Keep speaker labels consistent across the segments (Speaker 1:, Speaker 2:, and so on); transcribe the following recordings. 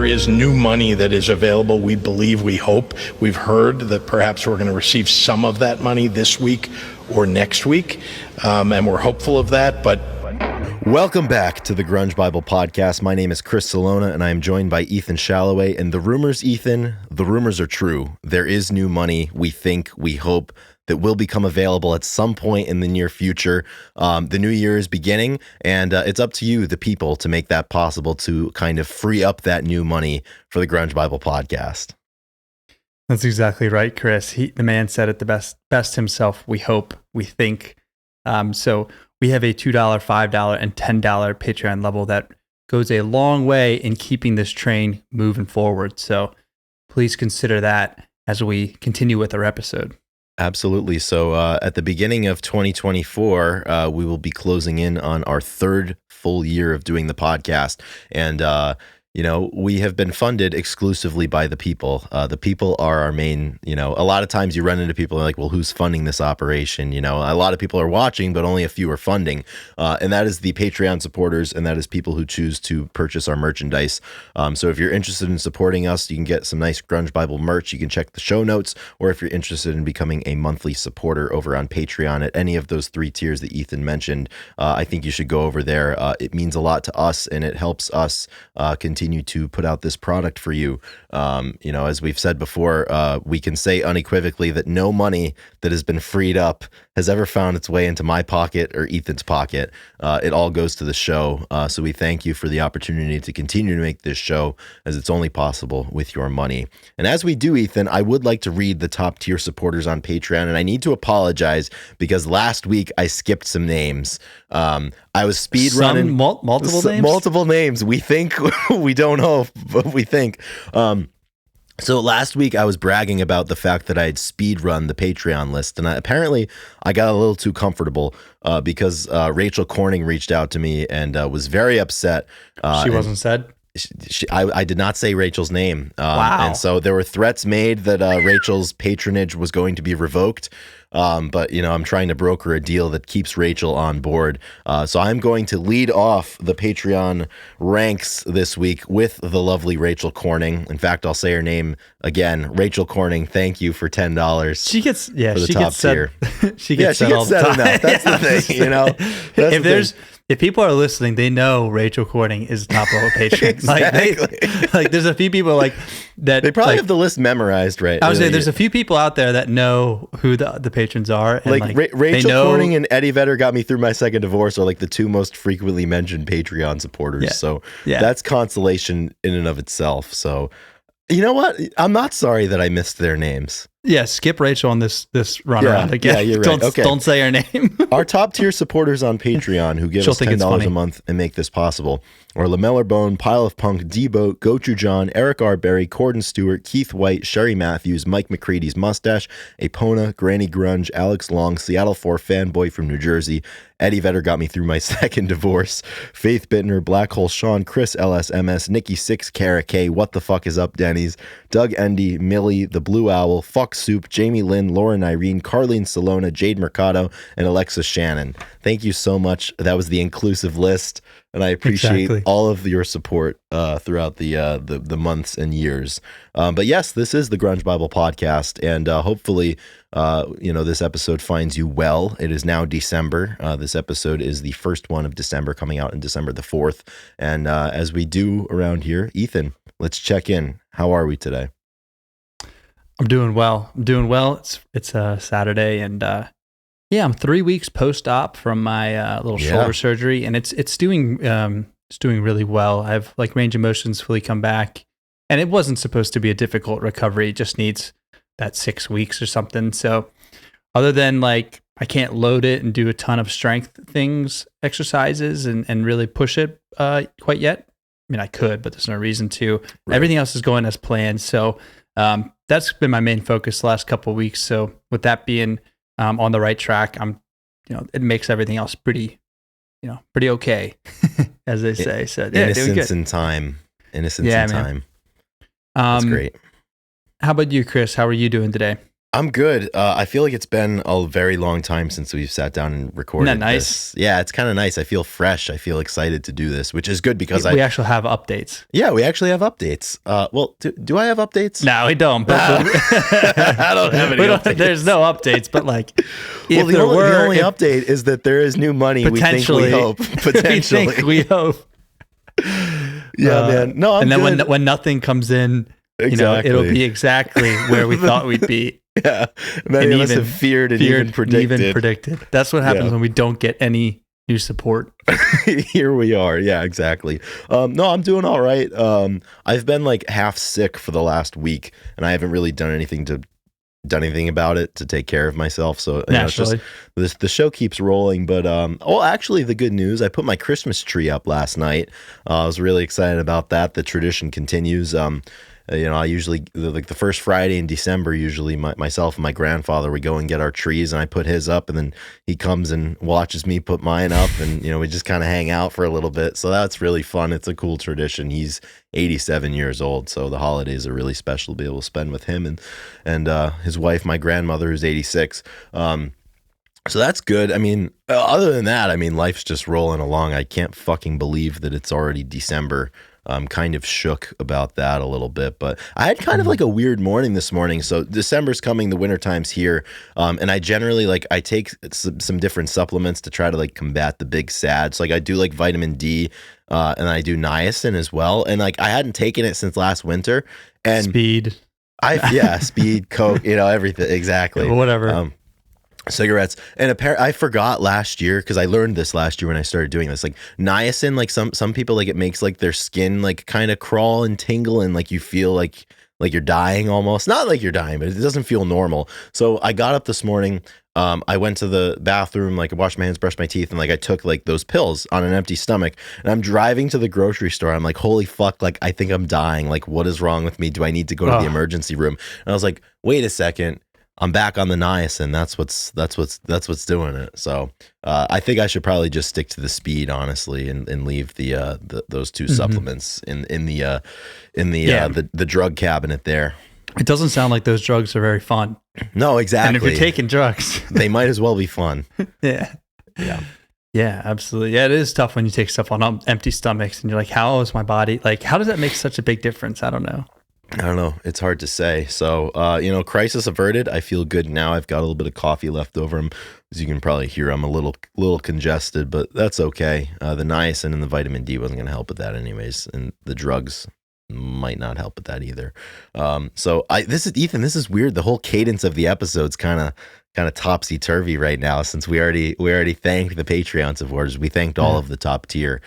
Speaker 1: is new money that is available. We believe, we hope, we've heard that perhaps we're going to receive some of that money this week or next week, and we're hopeful of that. But
Speaker 2: welcome back to the Grunge Bible Podcast. My name is Chris Salona, and I am joined by Ethan Shalloway. And the rumors, Ethan, the rumors are true. There is new money, we think, we hope, that will become available at some point in the near future. The new year is beginning, and it's up to you, the people, to make that possible, to kind of free up that new money for the Grunge Bible Podcast.
Speaker 3: That's exactly right, Chris. The man said it the best himself. We hope, we think. So we have a $2, $5, and $10 Patreon level that goes a long way in keeping this train moving forward. So please consider that as we continue with our episode.
Speaker 2: Absolutely. So at the beginning of 2024, we will be closing in on our third full year of doing the podcast. And, we have been funded exclusively by the people. The people are our main, a lot of times you run into people like, well, who's funding this operation? A lot of people are watching, but only a few are funding. And that is the Patreon supporters, and that is people who choose to purchase our merchandise. So if you're interested in supporting us, you can get some nice Grunge Bible merch. You can check the show notes, or if you're interested in becoming a monthly supporter over on Patreon at any of those 3 tiers that Ethan mentioned, I think you should go over there. It means a lot to us, and it helps us continue to put out this product for you. As we've said before, we can say unequivocally that no money that has been freed up has ever found its way into my pocket or Ethan's pocket. It all goes to the show. So we thank you for the opportunity to continue to make this show, as it's only possible with your money. And as we do, Ethan, I would like to read the top tier supporters on Patreon, and I need to apologize because last week I skipped some names. I was speed running multiple names. We think we don't know, but we think. So last week I was bragging about the fact that I had speed run the Patreon list, and apparently I got a little too comfortable because Rachel Corning reached out to me and was very upset.
Speaker 3: She wasn't said?
Speaker 2: I did not say Rachel's name.
Speaker 3: Wow.
Speaker 2: And so there were threats made that Rachel's patronage was going to be revoked. But I'm trying to broker a deal that keeps Rachel on board. So I'm going to lead off the Patreon ranks this week with the lovely Rachel Corning. In fact, I'll say her name again. Rachel Corning, thank you for $10.
Speaker 3: She gets
Speaker 2: for the
Speaker 3: she
Speaker 2: top
Speaker 3: gets said,
Speaker 2: tier.
Speaker 3: she gets said all the time.
Speaker 2: Enough. That's the thing,
Speaker 3: If people are listening, they know Rachel Corning is top level patron.
Speaker 2: Exactly.
Speaker 3: There's a few people like that.
Speaker 2: They probably have the list memorized, right?
Speaker 3: I was saying there's a few people out there that know who the patrons are. And
Speaker 2: Rachel Corning and Eddie Vedder got me through my second divorce are like the 2 most frequently mentioned Patreon supporters.
Speaker 3: Yeah.
Speaker 2: So
Speaker 3: yeah.
Speaker 2: That's consolation in and of itself. So you know what? I'm not sorry that I missed their names.
Speaker 3: Yeah, skip Rachel on this run around again.
Speaker 2: Yeah, you're right.
Speaker 3: Don't say her name.
Speaker 2: Our top tier supporters on Patreon who give us $10 a month and make this possible are Lamellar Bone, Pile of Punk, Debo, Gochu John, Eric R. Berry, Corden Stewart, Keith White, Sherry Matthews, Mike McCready's Mustache, Apona, Granny Grunge, Alex Long, Seattle 4 Fanboy from New Jersey, Eddie Vedder got me through my second divorce, Faith Bittner, Black Hole Sean, Chris LSMS, Nikki 6, Kara K, What the Fuck is Up Denny's, Doug Endy, Millie, The Blue Owl, Fuck Soup, Jamie Lynn, Lauren Irene, Carlene Salona, Jade Mercado, and Alexa Shannon. Thank you so much. That was the inclusive list, and I appreciate all of your support throughout the months and years. But yes, this is the Grunge Bible Podcast, and hopefully, this episode finds you well. It is now December. This episode is the first one of December, coming out on December the 4th. And as we do around here, Ethan, let's check in. How are we today?
Speaker 3: I'm doing well. It's a Saturday, and I'm 3 weeks post-op from my little shoulder surgery, and it's doing really well. I have range of motions fully come back, and it wasn't supposed to be a difficult recovery. It just needs that 6 weeks or something. So other than I can't load it and do a ton of strength exercises and really push it quite yet. I mean, I could, but there's no reason to. Right. Everything else is going as planned. So that's been my main focus the last couple of weeks. So with that being on the right track, it makes everything else pretty okay, as they say. So yeah,
Speaker 2: innocence in time. Innocence in time. That's great.
Speaker 3: How about you, Chris? How are you doing today?
Speaker 2: I'm good. I feel like it's been a very long time since we've sat down and recorded.
Speaker 3: Isn't that nice?
Speaker 2: This. Yeah, it's kind of nice. I feel fresh. I feel excited to do this, which is good because
Speaker 3: we actually have updates.
Speaker 2: Yeah, we actually have updates. Well, do I have updates?
Speaker 3: No, we don't. But
Speaker 2: I don't have any updates.
Speaker 3: There's no updates, but like,
Speaker 2: well, the only update is that there is new money. We think, we hope. Potentially.
Speaker 3: we hope.
Speaker 2: Yeah, man. No, I'm
Speaker 3: and then
Speaker 2: good.
Speaker 3: when nothing comes in,
Speaker 2: exactly.
Speaker 3: It'll be exactly where we thought we'd be.
Speaker 2: Yeah, many of us have feared and even predicted.
Speaker 3: That's what happens when we don't get any new support.
Speaker 2: Here we are. Yeah, exactly. No, I'm doing all right. I've been like half sick for the last week, and I haven't really done anything about it to take care of myself. So
Speaker 3: naturally,
Speaker 2: it's just the show keeps rolling. But actually, the good news: I put my Christmas tree up last night. I was really excited about that. The tradition continues. I usually, like the first Friday in December, usually myself and my grandfather, we go and get our trees, and I put his up, and then he comes and watches me put mine up, and we just kind of hang out for a little bit. So that's really fun. It's a cool tradition. He's 87 years old, so the holidays are really special to be able to spend with him and his wife, my grandmother, who's 86. So that's good. I mean, other than that, I mean, life's just rolling along. I can't fucking believe that it's already December. I'm kind of shook about that a little bit, but I had kind of like a weird morning this morning. So December's coming, the wintertime's here. And I generally I take some different supplements to try to like combat the big SAD. So I do like vitamin D, and I do niacin as well. And I hadn't taken it since last winter. And
Speaker 3: speed,
Speaker 2: speed, Coke, everything. Exactly.
Speaker 3: Whatever.
Speaker 2: Cigarettes. And I forgot last year, because I learned this last year when I started doing this, like niacin, like some people, like it makes like their skin like kind of crawl and tingle, and like you feel like you're dying almost. Not like you're dying, but it doesn't feel normal. So I got up this morning, I went to the bathroom, like I washed my hands, brushed my teeth, and like I took like those pills on an empty stomach, and I'm driving to the grocery store. I'm like, holy fuck, like I think I'm dying. Like, what is wrong with me? Do I need to go to the emergency room? And I was like, wait a second. I'm back on the niacin. That's what's doing it. So I think I should probably just stick to the speed, honestly, and leave those two supplements in the drug cabinet there.
Speaker 3: It doesn't sound like those drugs are very fun.
Speaker 2: No, exactly.
Speaker 3: And if you're taking drugs,
Speaker 2: they might as well be fun.
Speaker 3: Yeah, absolutely. Yeah, it is tough when you take stuff on empty stomachs, and you're like, how is my body? Like, how does that make such a big difference? I don't know.
Speaker 2: It's hard to say. So, crisis averted. I feel good now. I've got a little bit of coffee left over. As you can probably hear, I'm a little congested, but that's okay. The niacin and the vitamin D wasn't going to help with that anyways. And the drugs might not help with that either. This is Ethan. This is weird. The whole cadence of the episode's kind of topsy turvy right now, since we already thanked the Patreon supporters. We thanked all of the top tier.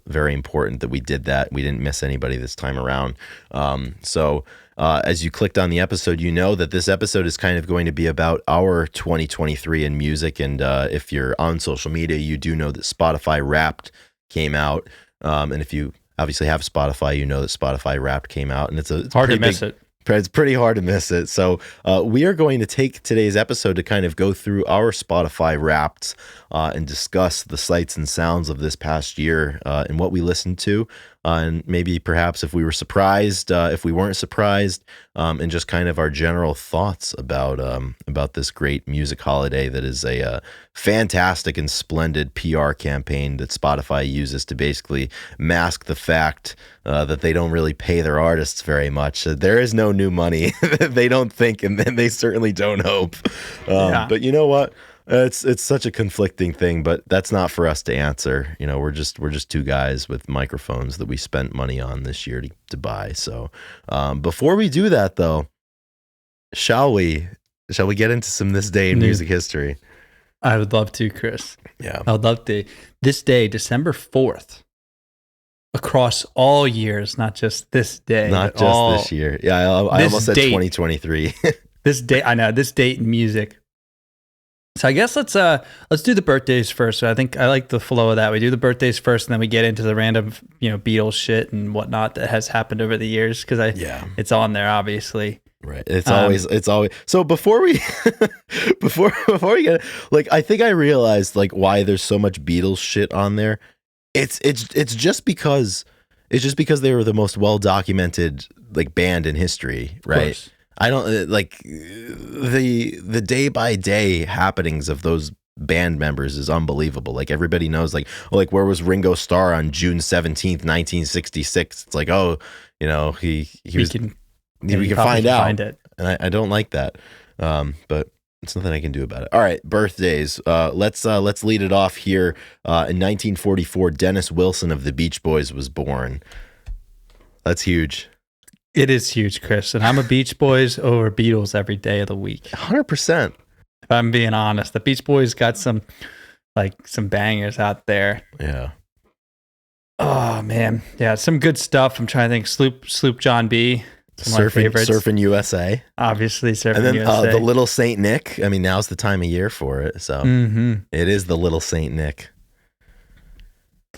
Speaker 2: Very important that we did that. We didn't miss anybody this time around. As you clicked on the episode, you know that this episode is kind of going to be about our 2023 in music. And if you're on social media, you do know that Spotify Wrapped came out. And if you obviously have Spotify, you know that Spotify Wrapped came out, and it's
Speaker 3: hard to miss it.
Speaker 2: It's pretty hard to miss it. So we are going to take today's episode to kind of go through our Spotify Wrapped and discuss the sights and sounds of this past year and what we listened to, and maybe perhaps if we were surprised, if we weren't surprised, and just kind of our general thoughts about this great music holiday that is a fantastic and splendid PR campaign that Spotify uses to basically mask the fact that they don't really pay their artists very much. There is no new money. They don't think, and then they certainly don't hope. But you know what? It's such a conflicting thing, but that's not for us to answer. We're just two guys with microphones that we spent money on this year to buy. So before we do that, though, shall we get into some this day in music history?
Speaker 3: I would love to, Chris.
Speaker 2: Yeah,
Speaker 3: I would love to. This day, December 4th, across all years, not just this day,
Speaker 2: not just this year. Yeah, I almost said 2023.
Speaker 3: This day, I know this date in music. So I guess let's do the birthdays first. So I think I like the flow of that. We do the birthdays first, and then we get into the random, Beatles shit and whatnot that has happened over the years, because it's on there, obviously.
Speaker 2: Right. It's always. So before we get, I think I realized why there's so much Beatles shit on there. It's just because they were the most well documented band in history, right? I don't like the day by day happenings of those band members is unbelievable. Like everybody knows, like, oh, like where was Ringo Starr on June 17th, 1966? It's like, oh, you know, he was. We can find out.
Speaker 3: Find it.
Speaker 2: And I don't like that, but it's nothing I can do about it. All right, birthdays. Let's lead it off here. In 1944, Dennis Wilson of the Beach Boys was born. That's huge.
Speaker 3: It is huge, Chris. And I'm a Beach Boys over Beatles every day of the week.
Speaker 2: 100%.
Speaker 3: If I'm being honest, the Beach Boys got some bangers out there.
Speaker 2: Yeah.
Speaker 3: Oh man, yeah, some good stuff. I'm trying to think. Sloop John B. Some of my favorites.
Speaker 2: Surfing USA.
Speaker 3: Obviously, Surfing
Speaker 2: and then,
Speaker 3: USA.
Speaker 2: the Little Saint Nick. I mean, now's the time of year for it. So It is the Little Saint Nick.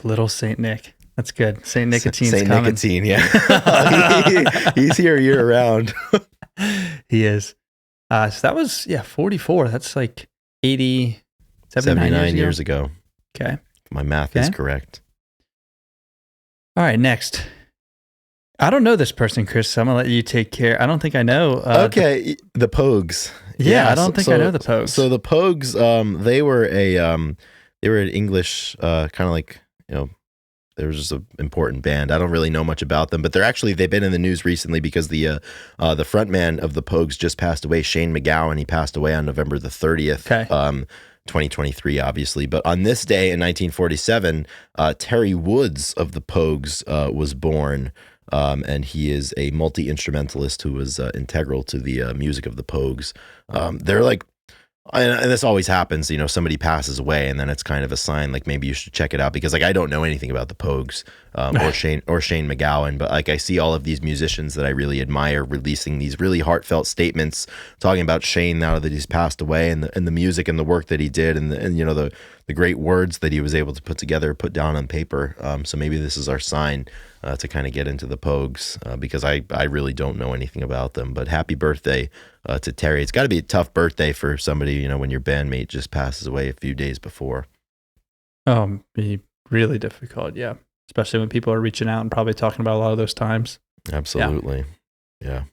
Speaker 3: Little Saint Nick. That's good. Saint Nicotine's
Speaker 2: Saint
Speaker 3: coming.
Speaker 2: Nicotine, yeah. He's here year round.
Speaker 3: He is. So that was 44. That's like 79
Speaker 2: years ago.
Speaker 3: Okay.
Speaker 2: My math is correct.
Speaker 3: All right, next. I don't know this person, Chris, so I'm going to let you take care. I don't think I know.
Speaker 2: Okay, the Pogues.
Speaker 3: Yeah, I don't think I know the Pogues.
Speaker 2: So the Pogues, they were an English kind of like, you know, they were just an important band. I don't really know much about them, but they've been in the news recently because the frontman of the Pogues just passed away, Shane MacGowan. He passed away on November the 30th.
Speaker 3: Okay.
Speaker 2: 2023, obviously. But on this day in 1947, Terry Woods of the Pogues was born. And he is a multi-instrumentalist who was integral to the music of the Pogues. They're like, and this always happens, you know, somebody passes away and then it's kind of a sign like maybe you should check it out, because like I don't know anything about the Pogues or Shane MacGowan, but like I see all of these musicians that I really admire releasing these really heartfelt statements talking about Shane now that he's passed away, and the music and the work that he did, and you know the great words that he was able to put down on paper. So maybe this is our sign to kind of get into the Pogues, because I really don't know anything about them. But happy birthday to Terry. It's got to be a tough birthday for somebody, you know, when your bandmate just passes away a few days before.
Speaker 3: Be really difficult, yeah. Especially when people are reaching out and probably talking about a lot of those times.
Speaker 2: Absolutely. Yeah.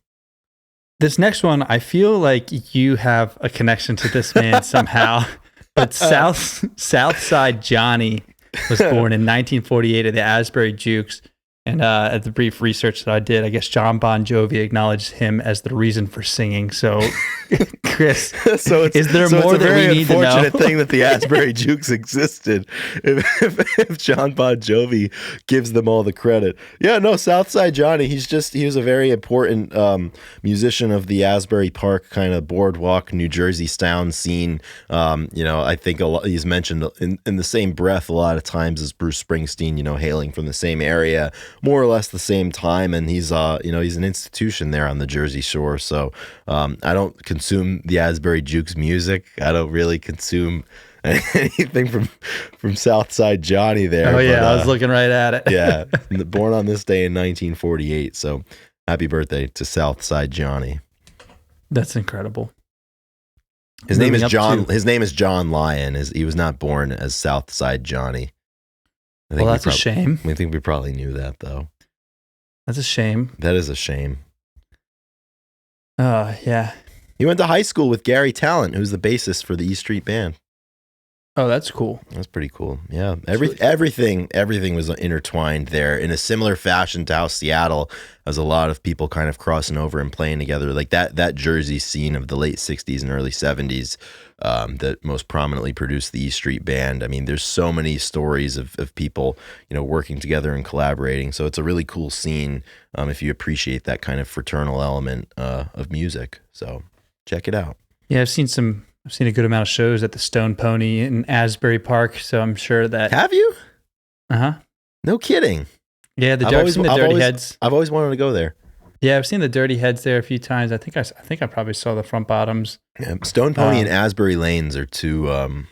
Speaker 3: This next one, I feel like you have a connection to this man somehow. But Southside Johnny was born in 1948 at the Asbury Jukes. And at the brief research that I did, I guess John Bon Jovi acknowledged him as the reason for singing. So, Chris, is there more that we need to know?
Speaker 2: It's a very unfortunate thing that the Asbury Jukes existed if John Bon Jovi gives them all the credit. Yeah, no, Southside Johnny, he was a very important musician of the Asbury Park kind of boardwalk, New Jersey sound scene. You know, I think he's mentioned in the same breath a lot of times as Bruce Springsteen, you know, hailing from the same area, more or less the same time, and he's he's an institution there on the Jersey Shore. So I don't consume the Asbury Jukes music. I don't really consume anything from Southside Johnny there.
Speaker 3: Oh yeah, I was looking right at it.
Speaker 2: Yeah, born on this day in 1948. So happy birthday to Southside Johnny.
Speaker 3: That's incredible.
Speaker 2: His name is John. His name is John Lyon. He was not born as Southside Johnny.
Speaker 3: Well, that's a shame.
Speaker 2: I think we probably knew that, though.
Speaker 3: That's a shame.
Speaker 2: That is a shame.
Speaker 3: Yeah.
Speaker 2: He went to high school with Gary Talent, who's the bassist for the E Street Band.
Speaker 3: Oh, that's cool.
Speaker 2: That's pretty cool. Yeah, everything was intertwined there in a similar fashion to how Seattle has a lot of people kind of crossing over and playing together. Like that Jersey scene of the late 60s and early 70s that most prominently produced the E Street Band. I mean, there's so many stories of people, you know, working together and collaborating. So it's a really cool scene if you appreciate that kind of fraternal element of music. So check it out.
Speaker 3: Yeah, I've seen a good amount of shows at the Stone Pony in Asbury Park, so I'm sure that.
Speaker 2: Have you?
Speaker 3: Uh-huh.
Speaker 2: No kidding.
Speaker 3: Yeah, I've seen the Dirty Heads.
Speaker 2: I've always wanted to go there.
Speaker 3: Yeah, I've seen the Dirty Heads there a few times. I think I probably saw the Front Bottoms.
Speaker 2: Yeah, Stone Pony and Asbury Lanes are two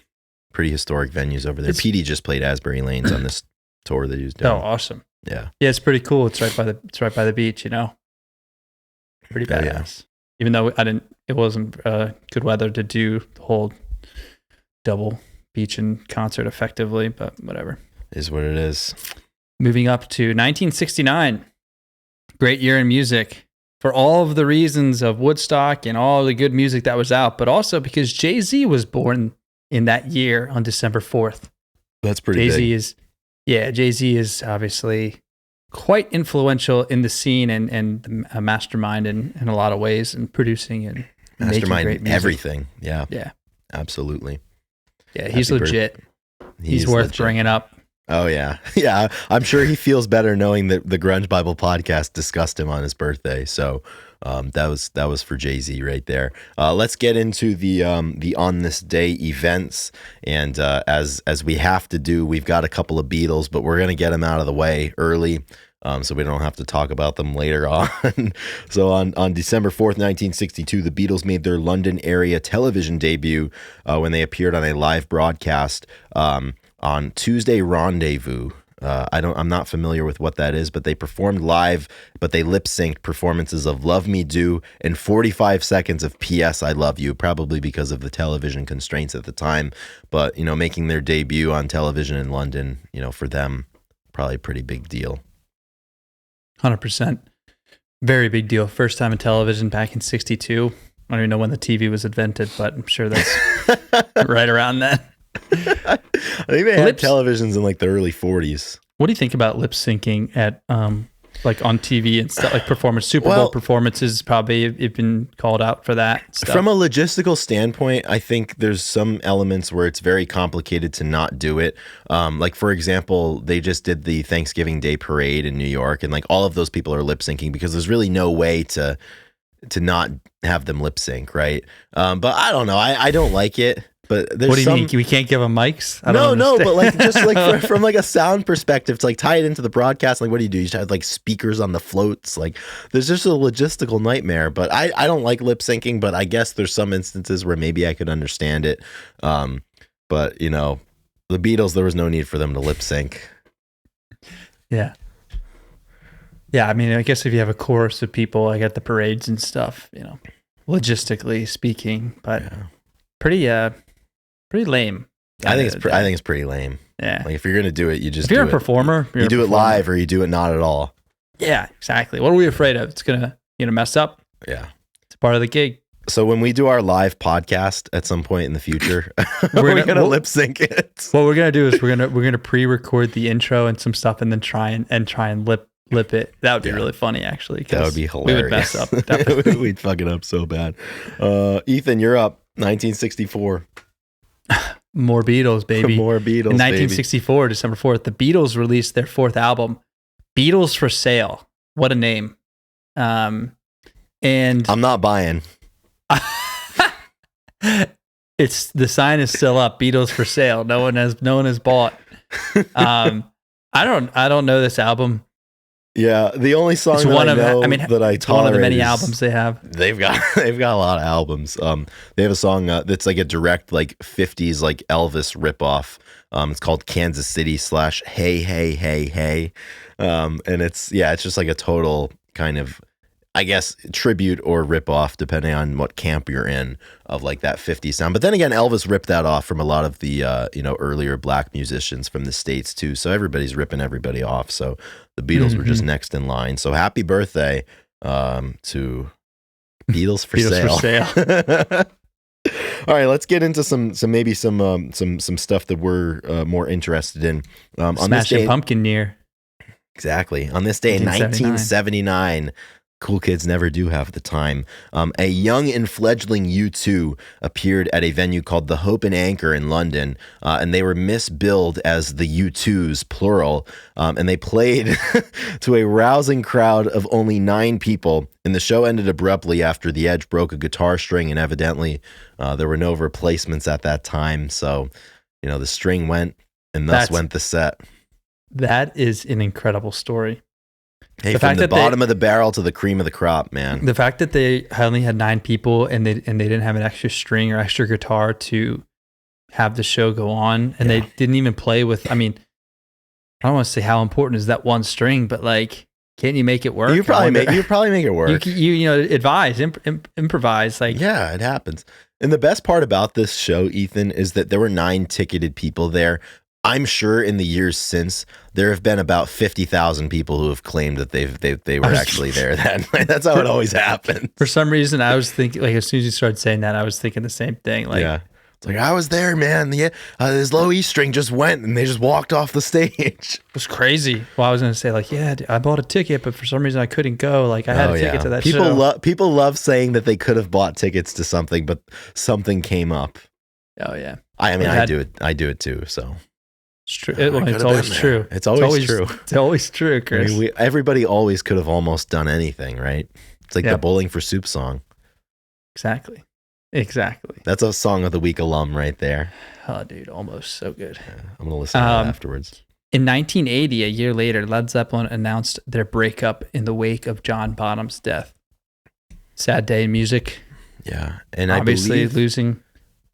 Speaker 2: pretty historic venues over there. Petey just played Asbury Lanes on this tour that he was doing.
Speaker 3: Oh, awesome.
Speaker 2: Yeah.
Speaker 3: Yeah, it's pretty cool. It's right by the beach, you know. Pretty badass. Yeah. Even though it wasn't good weather to do the whole double beach and concert effectively, but whatever.
Speaker 2: Is what it is.
Speaker 3: Moving up to 1969. Great year in music for all of the reasons of Woodstock and all the good music that was out, but also because Jay-Z was born in that year on December 4th.
Speaker 2: That's pretty big.
Speaker 3: Jay-Z is obviously quite influential in the scene and a mastermind in a lot of ways, and producing and making great music.
Speaker 2: Everything. Yeah.
Speaker 3: Yeah.
Speaker 2: Absolutely.
Speaker 3: Yeah, he's legit. He's worth
Speaker 2: legit.
Speaker 3: bringing up.
Speaker 2: Oh yeah. Yeah. I'm sure he feels better knowing that the Grunge Bible podcast discussed him on his birthday. So that was for Jay-Z right there. Let's get into the On This Day events. And as we have to do, we've got a couple of Beatles, but we're going to get them out of the way early. So we don't have to talk about them later on. So on December 4th, 1962, the Beatles made their London area television debut when they appeared on a live broadcast on Tuesday Rendezvous. I'm not familiar with what that is, but they performed live, but they lip synced performances of Love Me Do and 45 seconds of P.S. I Love You, probably because of the television constraints at the time. But, making their debut on television in London, for them, probably a pretty big deal.
Speaker 3: 100%. Very big deal. First time in television back in 62. I don't even know when the TV was invented, but I'm sure that's right around then.
Speaker 2: I think they had televisions in like the early 40s.
Speaker 3: What do you think about lip syncing at like on TV and stuff, like Super Bowl performances? Probably have been called out for that stuff.
Speaker 2: From a logistical standpoint, I think there's some elements where it's very complicated to not do it. Like for example, they just did the Thanksgiving Day parade in New York, and like all of those people are lip syncing because there's really no way to not have them lip sync, right? But I don't know. I don't like it. But there's
Speaker 3: what do you mean? We can't give them mics?
Speaker 2: No, but like just like from like a sound perspective, to like tie it into the broadcast. Like, what do? You just have like speakers on the floats. Like, there's just a logistical nightmare. But I don't like lip syncing. But I guess there's some instances where maybe I could understand it. But the Beatles, there was no need for them to lip sync.
Speaker 3: Yeah. Yeah, I mean, I guess if you have a chorus of people, like at the parades and stuff, logistically speaking, but pretty lame.
Speaker 2: I think it's pretty lame.
Speaker 3: Yeah.
Speaker 2: Like if you're gonna do it, you just
Speaker 3: if you're a performer,
Speaker 2: you do it live, or you do it not at all.
Speaker 3: Yeah, exactly. What are we afraid of? It's gonna mess up.
Speaker 2: Yeah,
Speaker 3: it's part of the gig.
Speaker 2: So when we do our live podcast at some point in the future, we're gonna lip sync it.
Speaker 3: What we're gonna do is we're gonna pre-record the intro and some stuff, and then try and lip it. That would be really funny, actually.
Speaker 2: That would be hilarious.
Speaker 3: We would mess up. Definitely.
Speaker 2: We'd fuck it up so bad. Ethan, you're up. 1964.
Speaker 3: More Beatles, baby.
Speaker 2: More Beatles.
Speaker 3: In 1964, December 4th, the Beatles released their fourth album, Beatles for Sale. What a name. And
Speaker 2: I'm not buying.
Speaker 3: It's the sign is still up. Beatles for Sale. No one has bought. I don't know this album.
Speaker 2: Yeah, the only song that I tolerate.
Speaker 3: One of the many albums they have.
Speaker 2: They've got a lot of albums. They have a song that's like a direct like 50s like Elvis ripoff. It's called Kansas City / Hey Hey Hey Hey, and it's just like a total kind of, I guess, tribute or ripoff, depending on what camp you're in, of like that 50s sound. But then again, Elvis ripped that off from a lot of the earlier black musicians from the States too. So everybody's ripping everybody off. So the Beatles were just next in line. So happy birthday to Beatles for Sale. All right, let's get into some stuff that we're more interested in.
Speaker 3: Smashing Pumpkin year.
Speaker 2: Exactly. On this day in 1979. Cool kids never do have the time. A young and fledgling U2 appeared at a venue called the Hope and Anchor in London, and they were misbilled as the U2s, plural, and they played to a rousing crowd of only 9 people, and the show ended abruptly after The Edge broke a guitar string, and evidently there were no replacements at that time, so the string went, and thus went the set.
Speaker 3: That is an incredible story.
Speaker 2: Hey, from the bottom of the barrel to the cream of the crop, man.
Speaker 3: The fact that they only had 9 people and they didn't have an extra string or extra guitar to have the show go on, and they didn't even play with. I mean, I don't want to say how important is that one string, but like, can't you make it work?
Speaker 2: You probably make it work.
Speaker 3: You advise, improvise. Like,
Speaker 2: yeah, it happens. And the best part about this show, Ethan, is that there were 9 ticketed people there. I'm sure in the years since there have been about 50,000 people who have claimed that they were actually there then. That's how it always happens.
Speaker 3: For some reason, I was thinking, like, as soon as you started saying that, I was thinking the same thing. Like,
Speaker 2: Yeah. It's like, I was there, man. Yeah, this low E string just went and they just walked off the stage.
Speaker 3: it was crazy. Well, I was going to say, like, yeah, I bought a ticket, but for some reason I couldn't go. Like, I had a ticket to that show.
Speaker 2: People love saying that they could have bought tickets to something, but something came up.
Speaker 3: Oh, yeah.
Speaker 2: I mean, I do it too. So
Speaker 3: it's true.
Speaker 2: I
Speaker 3: It's
Speaker 2: could have
Speaker 3: always
Speaker 2: been there.
Speaker 3: true.
Speaker 2: It's always true.
Speaker 3: It's always true,
Speaker 2: I
Speaker 3: Chris.
Speaker 2: mean, everybody always could have almost done anything, right? It's like the
Speaker 3: Yep.
Speaker 2: Bowling for Soup song.
Speaker 3: Exactly.
Speaker 2: That's a Song of the Week alum right there.
Speaker 3: Oh, dude, almost so good.
Speaker 2: I'm gonna listen to that afterwards.
Speaker 3: In 1980, a year later, Led Zeppelin announced their breakup in the wake of John Bonham's death. Sad day in music.
Speaker 2: Yeah, and
Speaker 3: Obviously,
Speaker 2: I believe,
Speaker 3: losing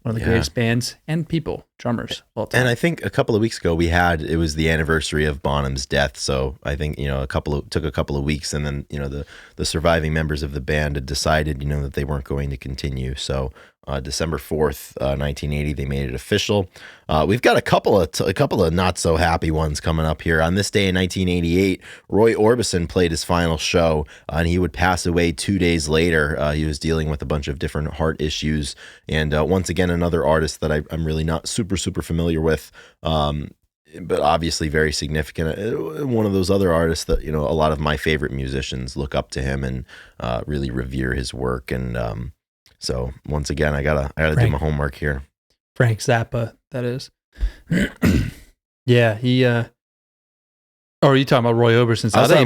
Speaker 3: one of the greatest bands and people, drummers, of all time.
Speaker 2: and I think a couple of weeks ago it was the anniversary of Bonham's death. So I think took a couple of weeks, and then the surviving members of the band had decided that they weren't going to continue. So December 4th, 1980, they made it official. We've got a couple of not so happy ones coming up here. On this day in 1988, Roy Orbison played his final show, and he would pass away 2 days later. He was dealing with a bunch of different heart issues, and once again, another artist that I'm really not super familiar with. But obviously very significant. One of those other artists that a lot of my favorite musicians look up to him and really revere his work. And so once again, I gotta do my homework here.
Speaker 3: Frank Zappa, that is. Yeah, he. Oh, are you talking about Roy Orbison?
Speaker 2: I thought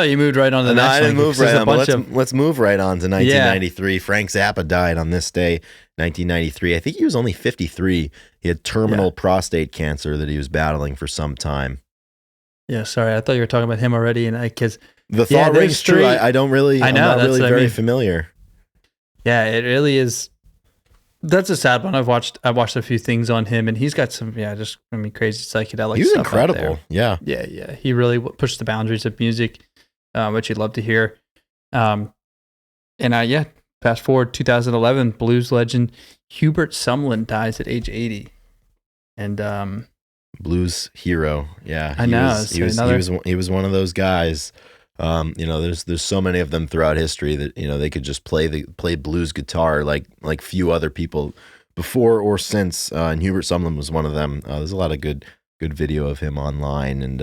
Speaker 3: you moved right on the next one.
Speaker 2: I didn't move right on. But let's move right on to 1993.
Speaker 3: Yeah.
Speaker 2: Frank Zappa died on this day, 1993. I think he was only 53. He had terminal prostate cancer that he was battling for some time.
Speaker 3: Yeah, sorry, I thought you were talking about him already, and because
Speaker 2: the thought rings true. I don't really.
Speaker 3: I know,
Speaker 2: I'm not really very familiar.
Speaker 3: Yeah, it really is. That's a sad one. I watched a few things on him, and he's got some crazy psychedelic.
Speaker 2: He was
Speaker 3: stuff
Speaker 2: incredible.
Speaker 3: Out
Speaker 2: there.
Speaker 3: Yeah. He really pushed the boundaries of music, which you'd love to hear. Fast forward 2011, blues legend Hubert Sumlin dies at age 80, and
Speaker 2: blues hero. Yeah,
Speaker 3: I know.
Speaker 2: He was one of those guys. There's so many of them throughout history that they could just play blues guitar like few other people before or since. And Hubert Sumlin was one of them. There's a lot of good video of him online. And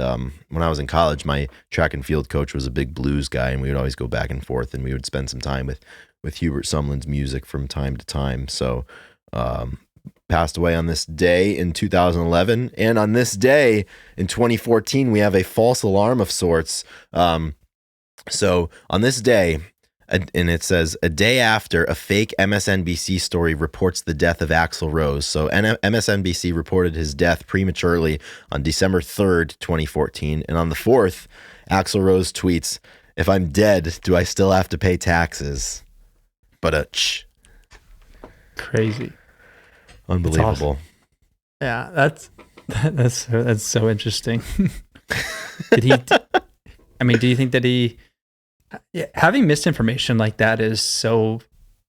Speaker 2: when I was in college, my track and field coach was a big blues guy, and we would always go back and forth, and we would spend some time with Hubert Sumlin's music from time to time. So passed away on this day in 2011, and on this day in 2014 we have a false alarm of sorts. So on this day, and it says, a day after a fake MSNBC story reports the death of Axl Rose. So MSNBC reported his death prematurely on December 3rd, 2014. And on the 4th, Axl Rose tweets, "If I'm dead, do I still have to pay taxes?" But
Speaker 3: crazy.
Speaker 2: Unbelievable.
Speaker 3: Yeah, that's so interesting. Do you think that having misinformation like that is so?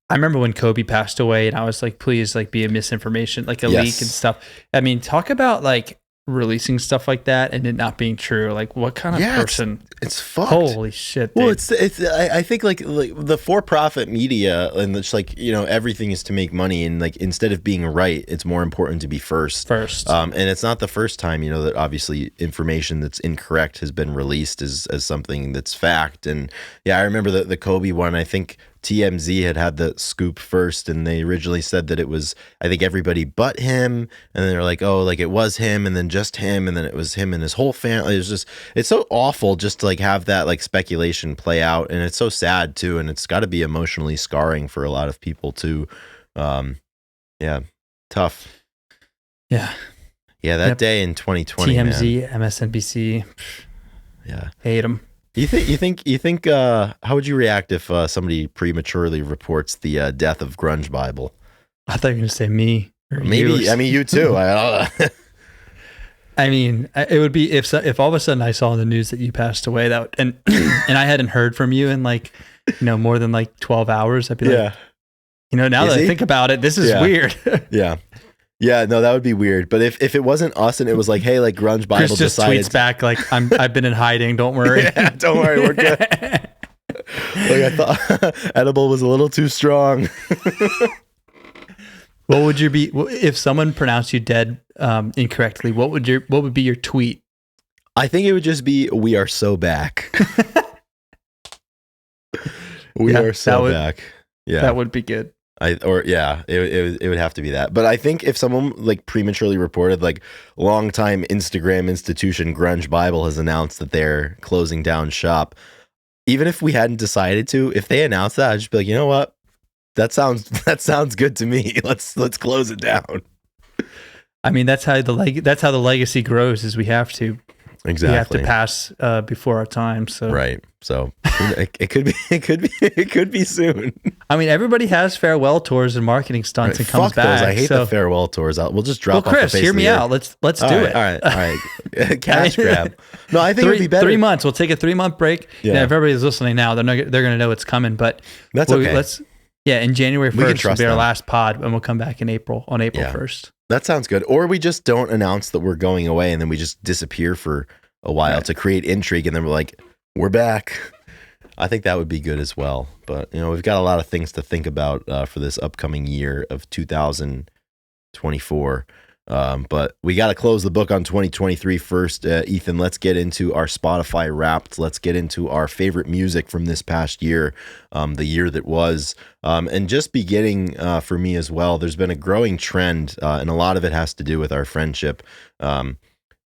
Speaker 3: I remember when Kobe passed away, and I was like, please, like, be a misinformation, like a leak and stuff. I mean, talk about like releasing stuff like that and it not being true. Like, what kind of person?
Speaker 2: It's fucked.
Speaker 3: Holy shit, dude.
Speaker 2: Well, it's. I think like the for-profit media, and it's like everything is to make money, and like instead of being right, it's more important to be first. And it's not the first time that obviously information that's incorrect has been released as something that's fact. And yeah, I remember the Kobe one. I think TMZ had the scoop first, and they originally said that it was, I think, everybody but him, and then they're like, oh, like it was him, and then just him, and then it was him and his whole family. It's so awful just to like have that like speculation play out, and it's so sad too, and it's got to be emotionally scarring for a lot of people too. Yeah, tough.
Speaker 3: Yeah,
Speaker 2: that day in 2020.
Speaker 3: TMZ, MSNBC.
Speaker 2: Yeah,
Speaker 3: hate them.
Speaker 2: You think how would you react if somebody prematurely reports the death of Grunge Bible?
Speaker 3: I thought you were going to say me.
Speaker 2: Maybe, I mean, you too.
Speaker 3: I mean, it would be if all of a sudden I saw in the news that you passed away, and I hadn't heard from you in like, more than like 12 hours. I'd be like, now that I think about it, this is weird.
Speaker 2: Yeah. Yeah, no, that would be weird. But if it wasn't us and it was like, hey, like Grunge Bible
Speaker 3: Chris just
Speaker 2: decided
Speaker 3: tweets back like, I've been in hiding. Don't worry.
Speaker 2: Yeah, don't worry, we're good. Like I thought edible was a little too strong.
Speaker 3: What would you be if someone pronounced you dead incorrectly? What would be your tweet?
Speaker 2: I think it would just be, we are so back. We
Speaker 3: Yeah,
Speaker 2: are so
Speaker 3: that
Speaker 2: back. Yeah.
Speaker 3: That would be good.
Speaker 2: It would have to be that. But I think if someone like prematurely reported, like longtime Instagram institution Grunge Bible has announced that they're closing down shop, even if we hadn't decided to, if they announced that, I'd just be like, you know what? That sounds good to me. Let's close it down.
Speaker 3: I mean, that's how the legacy grows. Is we have to
Speaker 2: Exactly.
Speaker 3: pass before our time. So
Speaker 2: Right. So it could be soon.
Speaker 3: I mean, everybody has farewell tours and marketing stunts and comes
Speaker 2: Fuck
Speaker 3: back.
Speaker 2: those. I hate the farewell tours. We'll just drop.
Speaker 3: Well, Chris,
Speaker 2: off the face
Speaker 3: hear
Speaker 2: of the
Speaker 3: me
Speaker 2: earth.
Speaker 3: out. Let's do it.
Speaker 2: All right. Cash grab. No, I think it would be better.
Speaker 3: 3 months. We'll take a 3-month break.
Speaker 2: Yeah.
Speaker 3: If everybody's listening now, they're going to know it's coming. But
Speaker 2: That's okay.
Speaker 3: In January
Speaker 2: We can
Speaker 3: 1st will
Speaker 2: trust
Speaker 3: be our
Speaker 2: them.
Speaker 3: last pod, and we'll come back on April 1st.
Speaker 2: That sounds good. Or we just don't announce that we're going away and then we just disappear for a while to create intrigue, and then we're like, we're back. I think that would be good as well. But we've got a lot of things to think about for this upcoming year of 2024. But we got to close the book on 2023 first. Ethan, let's get into our Spotify Wrapped. Let's get into our favorite music from this past year, the year that was. And just beginning for me as well, there's been a growing trend, and a lot of it has to do with our friendship.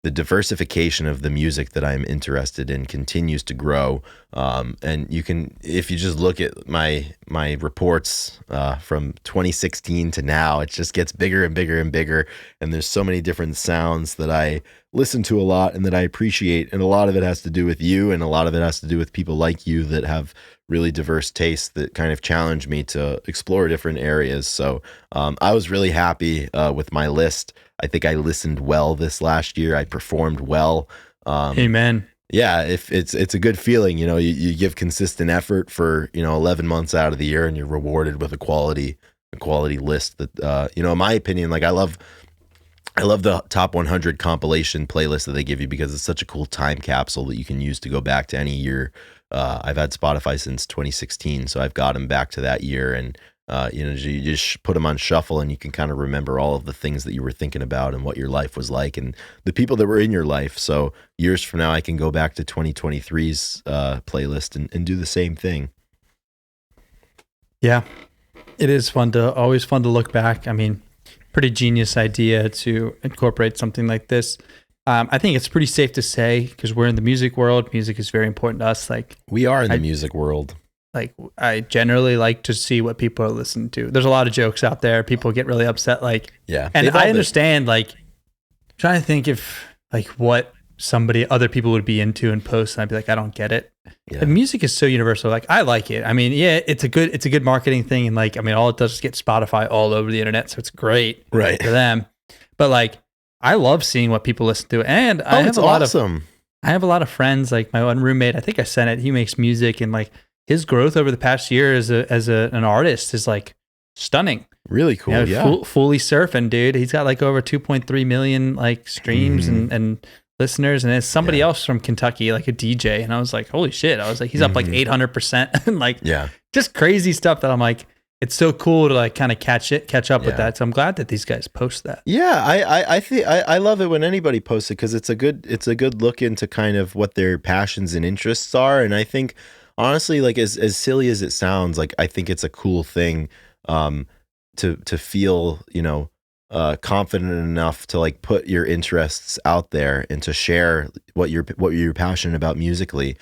Speaker 2: The diversification of the music that I'm interested in continues to grow. And you can, if you just look at my reports from 2016 to now, it just gets bigger and bigger and bigger. And there's so many different sounds that I listen to a lot and that I appreciate. And a lot of it has to do with you, and a lot of it has to do with people like you that have really diverse tastes that kind of challenge me to explore different areas. So I was really happy with my list. I think I listened well this last year. I performed well.
Speaker 3: Amen.
Speaker 2: Yeah, if it's a good feeling, you give consistent effort for 11 months out of the year, and you're rewarded with a quality list that in my opinion, like I love the top 100 compilation playlist that they give you, because it's such a cool time capsule that you can use to go back to any year. I've had Spotify since 2016, so I've got them back to that year, and you just put them on shuffle, and you can kind of remember all of the things that you were thinking about and what your life was like and the people that were in your life. So years from now, I can go back to 2023's playlist and do the same thing.
Speaker 3: Yeah, it is always fun to look back. I mean, pretty genius idea to incorporate something like this. I think it's pretty safe to say, because we're in the music world, music is very important to us. Like,
Speaker 2: we are in the music world.
Speaker 3: Like, I generally like to see what people are listening to. There's a lot of jokes out there. People get really upset. Like,
Speaker 2: yeah,
Speaker 3: and I understand. Like, trying to think if like what other people would be into and post, and I'd be like, I don't get it.
Speaker 2: Yeah.
Speaker 3: The music is so universal. Like, I like it. I mean, yeah, it's a good marketing thing, and like, I mean, all it does is get Spotify all over the internet, so it's great,
Speaker 2: right,
Speaker 3: for them. But like, I love seeing what people listen to, and I have a lot of friends. Like my one roommate, I think I sent it. He makes music, and like his growth over the past year as an artist is like stunning.
Speaker 2: Really cool.
Speaker 3: Fully surfing, dude. He's got like over 2.3 million like streams and listeners, and it's somebody else from Kentucky, like a DJ. And I was like, holy shit. I was like, he's up like 800% and like, just crazy stuff that I'm like, it's so cool to like kind of catch up with that. So I'm glad that these guys post that.
Speaker 2: Yeah, I think I love it when anybody posts it, because it's a good look into kind of what their passions and interests are. And I think honestly, like as silly as it sounds, like I think it's a cool thing to feel, confident enough to like put your interests out there and to share what you're passionate about musically.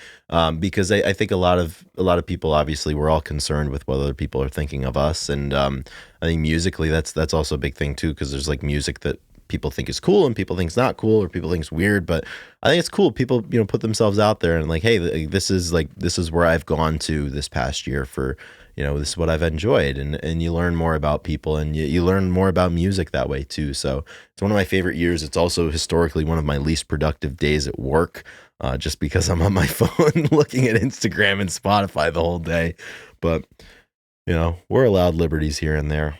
Speaker 2: Because I think a lot of people, obviously we're all concerned with what other people are thinking of us. And I think musically that's also a big thing too, because there's like music that people think is cool and people think is not cool, or people think is weird, but I think it's cool. People, put themselves out there and like, hey, this is where I've gone to this past year for, this is what I've enjoyed, and you learn more about people, and you learn more about music that way too. So it's one of my favorite years. It's also historically one of my least productive days at work, just because I'm on my phone looking at Instagram and Spotify the whole day. But, we're allowed liberties here and there.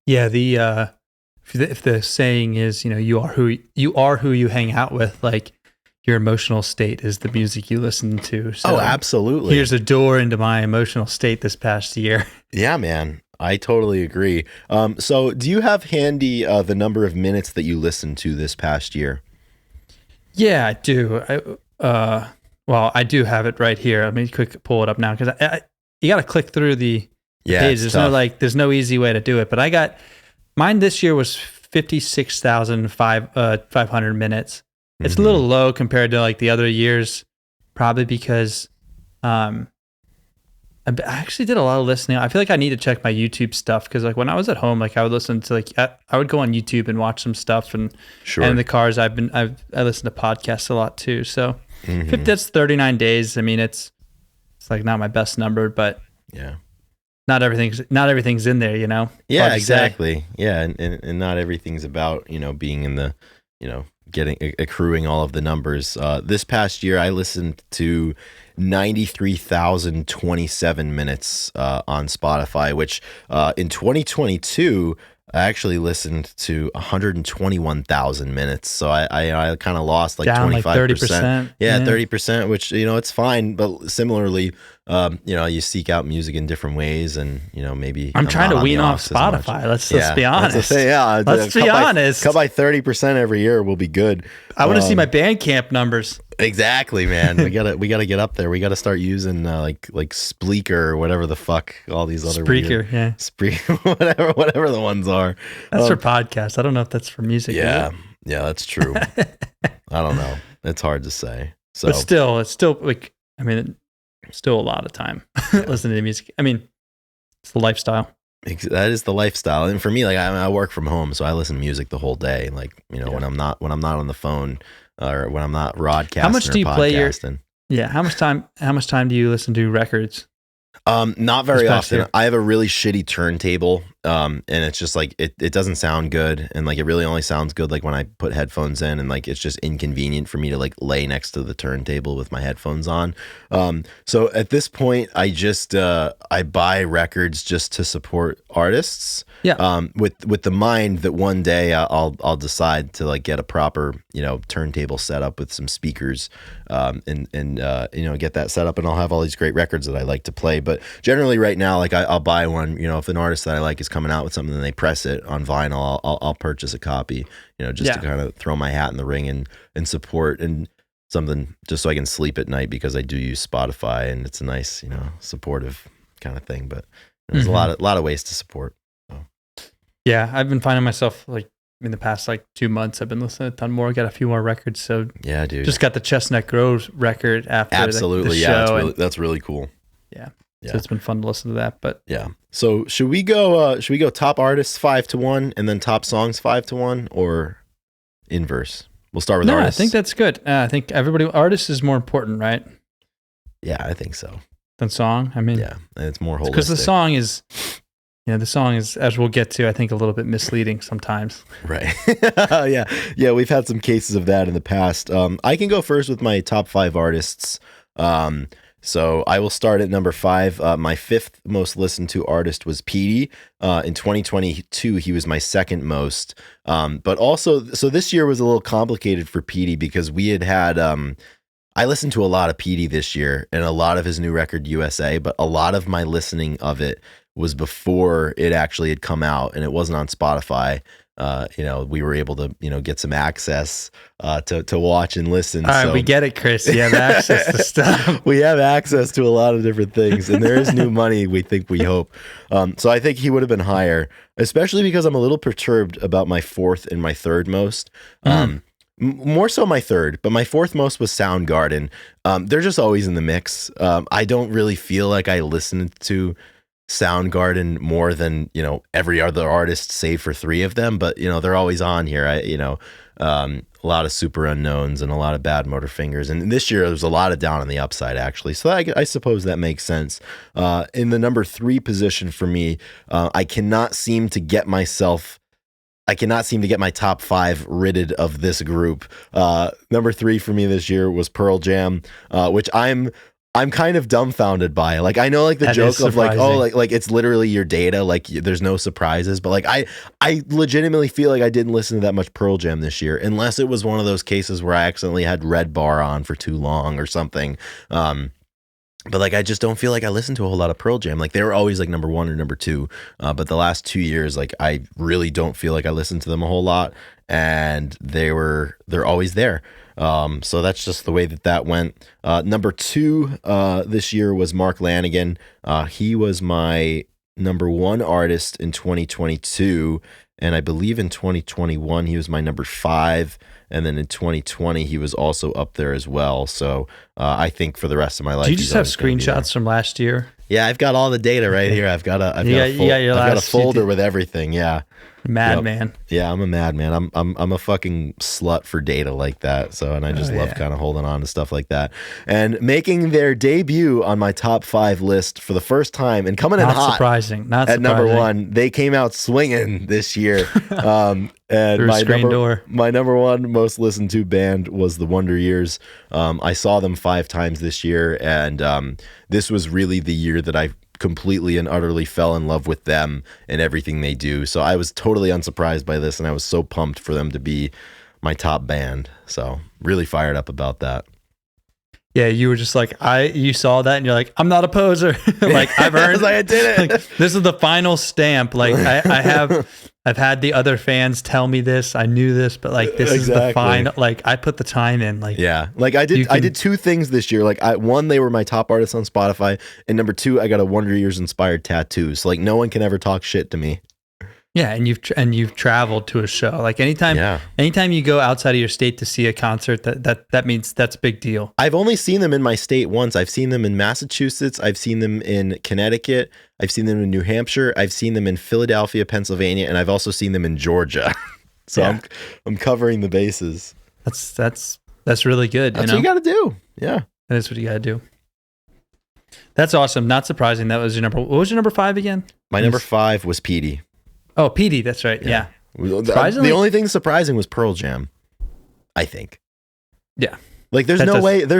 Speaker 3: Yeah. if the saying is, you are who you hang out with, like your emotional state is the music you listen to. So
Speaker 2: Oh, absolutely.
Speaker 3: here's a door into my emotional state this past year.
Speaker 2: Yeah, man. I totally agree. So do you have handy the number of minutes that you listened to this past year?
Speaker 3: Yeah, I do. I do have it right here. Let me quick pull it up now because you got to click through the page. There's no easy way to do it. But I got mine this year was 56,500 minutes. It's a little low compared to like the other years, probably because I actually did a lot of listening. I feel like I need to check my YouTube stuff because like when I was at home, like I would listen to I would go on YouTube and watch some stuff, and in the cars I listen to podcasts a lot too. So that's 39 days. I mean, it's like not my best number, but
Speaker 2: yeah,
Speaker 3: not everything's in there,
Speaker 2: Yeah, exactly. Yeah, and not everything's about being in the accruing all of the numbers. This past year, I listened to 93,027 minutes on Spotify, which in 2022 I actually listened to 121,000 minutes. So I kind of lost like
Speaker 3: down
Speaker 2: 25%.
Speaker 3: Like 30%.
Speaker 2: Yeah, 30%, which it's fine. But similarly, you seek out music in different ways, and maybe
Speaker 3: I'm trying to wean off Spotify. Let's be honest.
Speaker 2: Let's be honest. Cut by 30% every year will be good.
Speaker 3: I want to see my Bandcamp numbers.
Speaker 2: Exactly, man. We gotta get up there. We gotta start using like Spreaker or whatever the fuck all these other
Speaker 3: Spreaker,
Speaker 2: whatever the ones are.
Speaker 3: That's for podcasts. I don't know if that's for music.
Speaker 2: Yeah, that's true. I don't know. It's hard to say. So,
Speaker 3: but still, it's still like still a lot of time listening to music. I mean, it's the lifestyle.
Speaker 2: That is the lifestyle, and for me, like I work from home, so I listen to music the whole day. Like when I'm not on the phone or when I'm not broadcasting.
Speaker 3: How much do you play your?
Speaker 2: Yeah,
Speaker 3: how much time do you listen to records?
Speaker 2: Not very often. I have a really shitty turntable, and it's just like it doesn't sound good, and like it really only sounds good like when I put headphones in, and like it's just inconvenient for me to like lay next to the turntable with my headphones on. So at this point, I just I buy records just to support artists.
Speaker 3: Yeah.
Speaker 2: With the mind that one day I'll decide to like get a proper turntable set up with some speakers, and get that set up, and I'll have all these great records that I like to play. But generally, right now, like I'll buy one. If an artist that I like is coming out with something and they press it on vinyl, I'll purchase a copy. To kind of throw my hat in the ring and support and something just so I can sleep at night, because I do use Spotify and it's a nice supportive kind of thing. But there's a lot of ways to support.
Speaker 3: Yeah, I've been finding myself like in the past like 2 months, I've been listening to a ton more. Got a few more records. So
Speaker 2: yeah, dude,
Speaker 3: just got the Chestnut Grove record after
Speaker 2: absolutely
Speaker 3: the show.
Speaker 2: That's really cool.
Speaker 3: Yeah. So it's been fun to listen to that. But
Speaker 2: yeah. So should we go top artists 5-1 and then top songs 5-1, or inverse? We'll start with artists.
Speaker 3: I think that's good. I think artist is more important, right?
Speaker 2: Yeah, I think so.
Speaker 3: Than song. I mean,
Speaker 2: yeah, and it's more holistic.
Speaker 3: Because the song is, as we'll get to, I think a little bit misleading sometimes.
Speaker 2: Right. Yeah. We've had some cases of that in the past. I can go first with my top 5 artists. So I will start at number 5. My 5th most listened to artist was Petey. In 2022, he was my 2nd most. But also, so this year was a little complicated for Petey because we had I listened to a lot of Petey this year and a lot of his new record, USA, but a lot of my listening of it was before it actually had come out, and it wasn't on Spotify. We were able to, get some access to watch and listen.
Speaker 3: All right, we get it, Chris. You have access to stuff.
Speaker 2: We have access to a lot of different things, and there is new money, we hope. So I think he would have been higher, especially because I'm a little perturbed about my 4th and my 3rd most. More so my 3rd, but my 4th most was Soundgarden. They're just always in the mix. I don't really feel like I listened to Soundgarden more than every other artist, save for 3 of them, but they're always on here. A lot of Super Unknowns and a lot of Bad Motorfingers, and this year there was a lot of Down on the Upside actually, so I suppose that makes sense. In the number 3 position for me, I cannot seem to get my top 5 rid of this group. Number 3 for me this year was Pearl Jam, which I'm I'm kind of dumbfounded by it. Like, I know like the
Speaker 3: That
Speaker 2: joke
Speaker 3: is
Speaker 2: of like, oh,
Speaker 3: surprising.
Speaker 2: like it's literally your data. Like there's no surprises, but like I legitimately feel like I didn't listen to that much Pearl Jam this year, unless it was one of those cases where I accidentally had Red Bar on for too long or something. But like, I just don't feel like I listened to a whole lot of Pearl Jam. Like they were always like number 1 or number 2. But the last 2 years, like I really don't feel like I listened to them a whole lot, and they're always there. So that's just the way that went. Number 2 this year was Mark Lanigan. He was my number 1 artist in 2022, and I believe in 2021 he was my number 5. And then in 2020, he was also up there as well. So I think for the rest of my life,
Speaker 3: Do you just have
Speaker 2: he's always gonna be there.
Speaker 3: screenshots from last year?
Speaker 2: Yeah, I've got all the data right here. I've got a folder with everything. Yeah,
Speaker 3: Madman.
Speaker 2: yeah. I'm a madman. I'm a fucking slut for data like that. So, and I just love kind of holding on to stuff like that. And making their debut on my top 5 list for the first time and coming in
Speaker 3: Not
Speaker 2: hot
Speaker 3: surprising. Not
Speaker 2: at
Speaker 3: surprising.
Speaker 2: number 1. They came out swinging this year. And
Speaker 3: Through a screen door.
Speaker 2: my number 1 most listened to band was the Wonder Years. I saw them 5 times this year, and this was really the year that I completely and utterly fell in love with them and everything they do. So I was totally unsurprised by this, and I was so pumped for them to be my top band. So really fired up about that.
Speaker 3: Yeah, you were just like, you saw that and you're like, I'm not a poser. Like I've
Speaker 2: I
Speaker 3: earned
Speaker 2: was like, I did it.
Speaker 3: like, this is the final stamp. Like I've had the other fans tell me this. I knew this, but like this is the
Speaker 2: Exactly.
Speaker 3: final. Like I put the time in. Like
Speaker 2: Yeah, like I did 2 things this year. Like one, they were my top artists on Spotify, and number 2, I got a Wonder Years inspired tattoo. So like no one can ever talk shit to me.
Speaker 3: yeah, and you've traveled to a show. Like anytime you go outside of your state to see a concert, that means that's a big deal.
Speaker 2: I've only seen them in my state once. I've seen them in Massachusetts. I've seen them in Connecticut. I've seen them in New Hampshire. I've seen them in Philadelphia, Pennsylvania, and I've also seen them in Georgia. So
Speaker 3: Yeah.
Speaker 2: I'm covering the bases.
Speaker 3: That's really good.
Speaker 2: That's what you got to do. Yeah.
Speaker 3: That is what you got to do. That's awesome. Not surprising. That was your number. What was your number 5 again?
Speaker 2: My number 5 was Petey.
Speaker 3: Oh, PD. That's right. Yeah.
Speaker 2: The only thing surprising was Pearl Jam, I think.
Speaker 3: Yeah.
Speaker 2: Like there's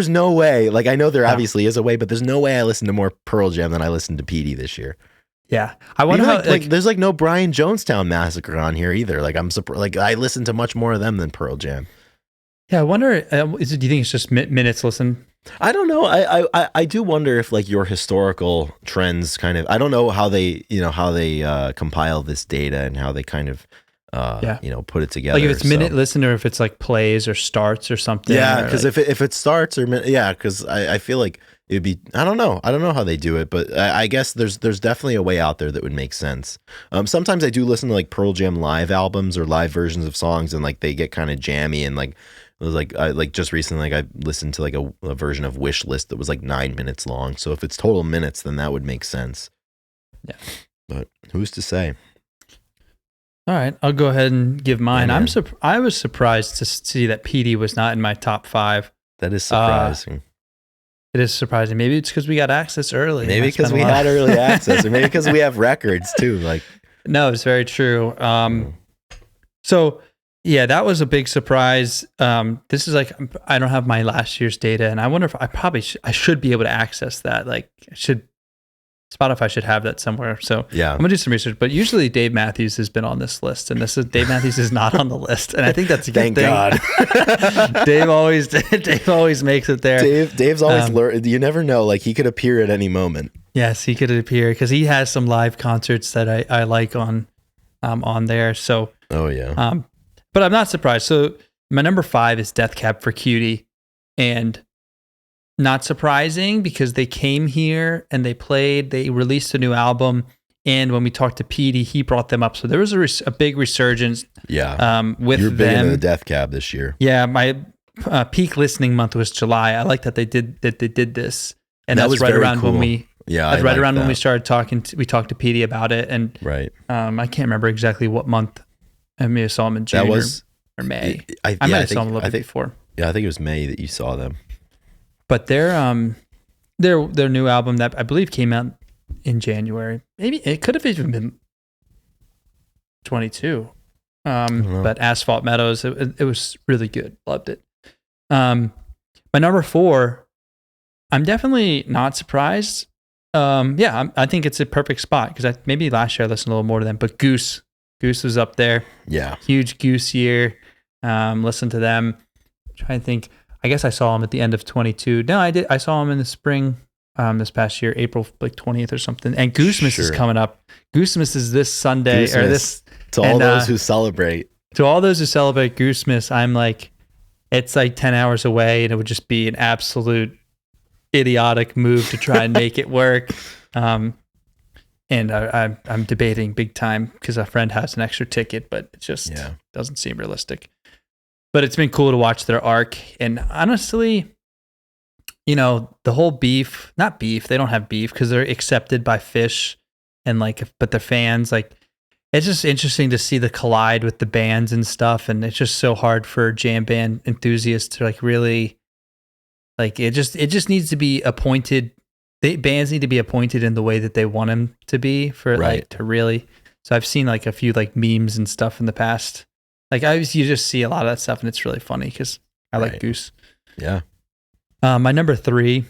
Speaker 2: no way. Like I know there obviously is a way, but there's no way I listened to more Pearl Jam than I listened to Petey this year.
Speaker 3: Yeah. I wonder
Speaker 2: Even
Speaker 3: how
Speaker 2: like there's like no Brian Jonestown Massacre on here either. Like I'm surprised. Like I listened to much more of them than Pearl Jam.
Speaker 3: Yeah, I wonder. Do you think it's just minutes listen?
Speaker 2: I don't know. I do wonder if like your historical trends kind of. I don't know how they compile this data and how they kind of put it together.
Speaker 3: Like if it's minute listen or if it's like plays or starts or something.
Speaker 2: Yeah,
Speaker 3: or
Speaker 2: because
Speaker 3: like,
Speaker 2: if it starts because I feel like it would be. I don't know how they do it, but I guess there's definitely a way out there that would make sense. Sometimes I do listen to like Pearl Jam live albums or live versions of songs, and like they get kind of jammy and like. It was like just recently, like I listened to like a version of Wish List that was like 9 minutes long. So if it's total minutes, then that would make sense.
Speaker 3: Yeah,
Speaker 2: but who's to say?
Speaker 3: All right, I'll go ahead and give mine.
Speaker 2: Yeah,
Speaker 3: I was surprised to see that PD was not in my top 5.
Speaker 2: That is surprising.
Speaker 3: It is surprising. Maybe it's because we got access early.
Speaker 2: Maybe because we had early access, or maybe because we have records too. Like,
Speaker 3: no, it's very true. So. Yeah, that was a big surprise. This is like, I don't have my last year's data, and I wonder if I should be able to access that. Like, Spotify should have that somewhere. So
Speaker 2: yeah,
Speaker 3: I'm gonna do some research. But usually Dave Matthews has been on this list, and Dave Matthews is not on the list, and I think that's a good
Speaker 2: Thank
Speaker 3: thing.
Speaker 2: God.
Speaker 3: Dave always makes it there.
Speaker 2: Dave's always learned. You never know. Like he could appear at any moment.
Speaker 3: Yes, he could appear because he has some live concerts that I like on there. So
Speaker 2: oh yeah.
Speaker 3: But I'm not surprised. So my number 5 is Death Cab for Cutie, and not surprising because they came here and they released a new album. And when we talked to Petey, he brought them up. So there was a big resurgence.
Speaker 2: Yeah.
Speaker 3: With
Speaker 2: You're big
Speaker 3: them.
Speaker 2: into the Death Cab this year.
Speaker 3: Yeah. My peak listening month was July. I like that they did this. And
Speaker 2: that
Speaker 3: that's
Speaker 2: was
Speaker 3: right
Speaker 2: very
Speaker 3: around
Speaker 2: cool.
Speaker 3: when we,
Speaker 2: yeah,
Speaker 3: that's right around
Speaker 2: that.
Speaker 3: when we started talking. We talked to Petey about it. And
Speaker 2: right.
Speaker 3: I can't remember exactly what month. I may have saw him in June
Speaker 2: that was,
Speaker 3: or May.
Speaker 2: I
Speaker 3: might have saw him a little bit before.
Speaker 2: Yeah, I think it was May that you saw them.
Speaker 3: But their new album that I believe came out in January. Maybe it could have even been 22. But Asphalt Meadows, it was really good. Loved it. My number 4 I'm definitely not surprised. I think it's a perfect spot because maybe last year I listened a little more to them, but Goose was up there.
Speaker 2: Yeah.
Speaker 3: Huge Goose year. Listen to them. Trying to think. I guess I saw them at the end of 22. No, I did. I saw them in the spring. This past year, April 20th or something. And Goosemas is coming up. Goosemas is this Sunday
Speaker 2: Goosemas.
Speaker 3: or this.
Speaker 2: To all those who celebrate.
Speaker 3: To all those who celebrate Goosemas, I'm like, it's like 10 hours away, and it would just be an absolute idiotic move to try and make it work. And I'm debating big time because a friend has an extra ticket, but it just doesn't seem realistic. But it's been cool to watch their arc. And honestly, the whole beef, not beef, they don't have beef because they're accepted by Fish and but their fans, it's just interesting to see the collide with the bands and stuff. And it's just so hard for jam band enthusiasts to really, it just needs to be appointed. Bands need to be appointed in the way that they want them to be for to really. So I've seen a few memes and stuff in the past. You just see a lot of that stuff and it's really funny because I like Goose.
Speaker 2: Yeah.
Speaker 3: My number 3,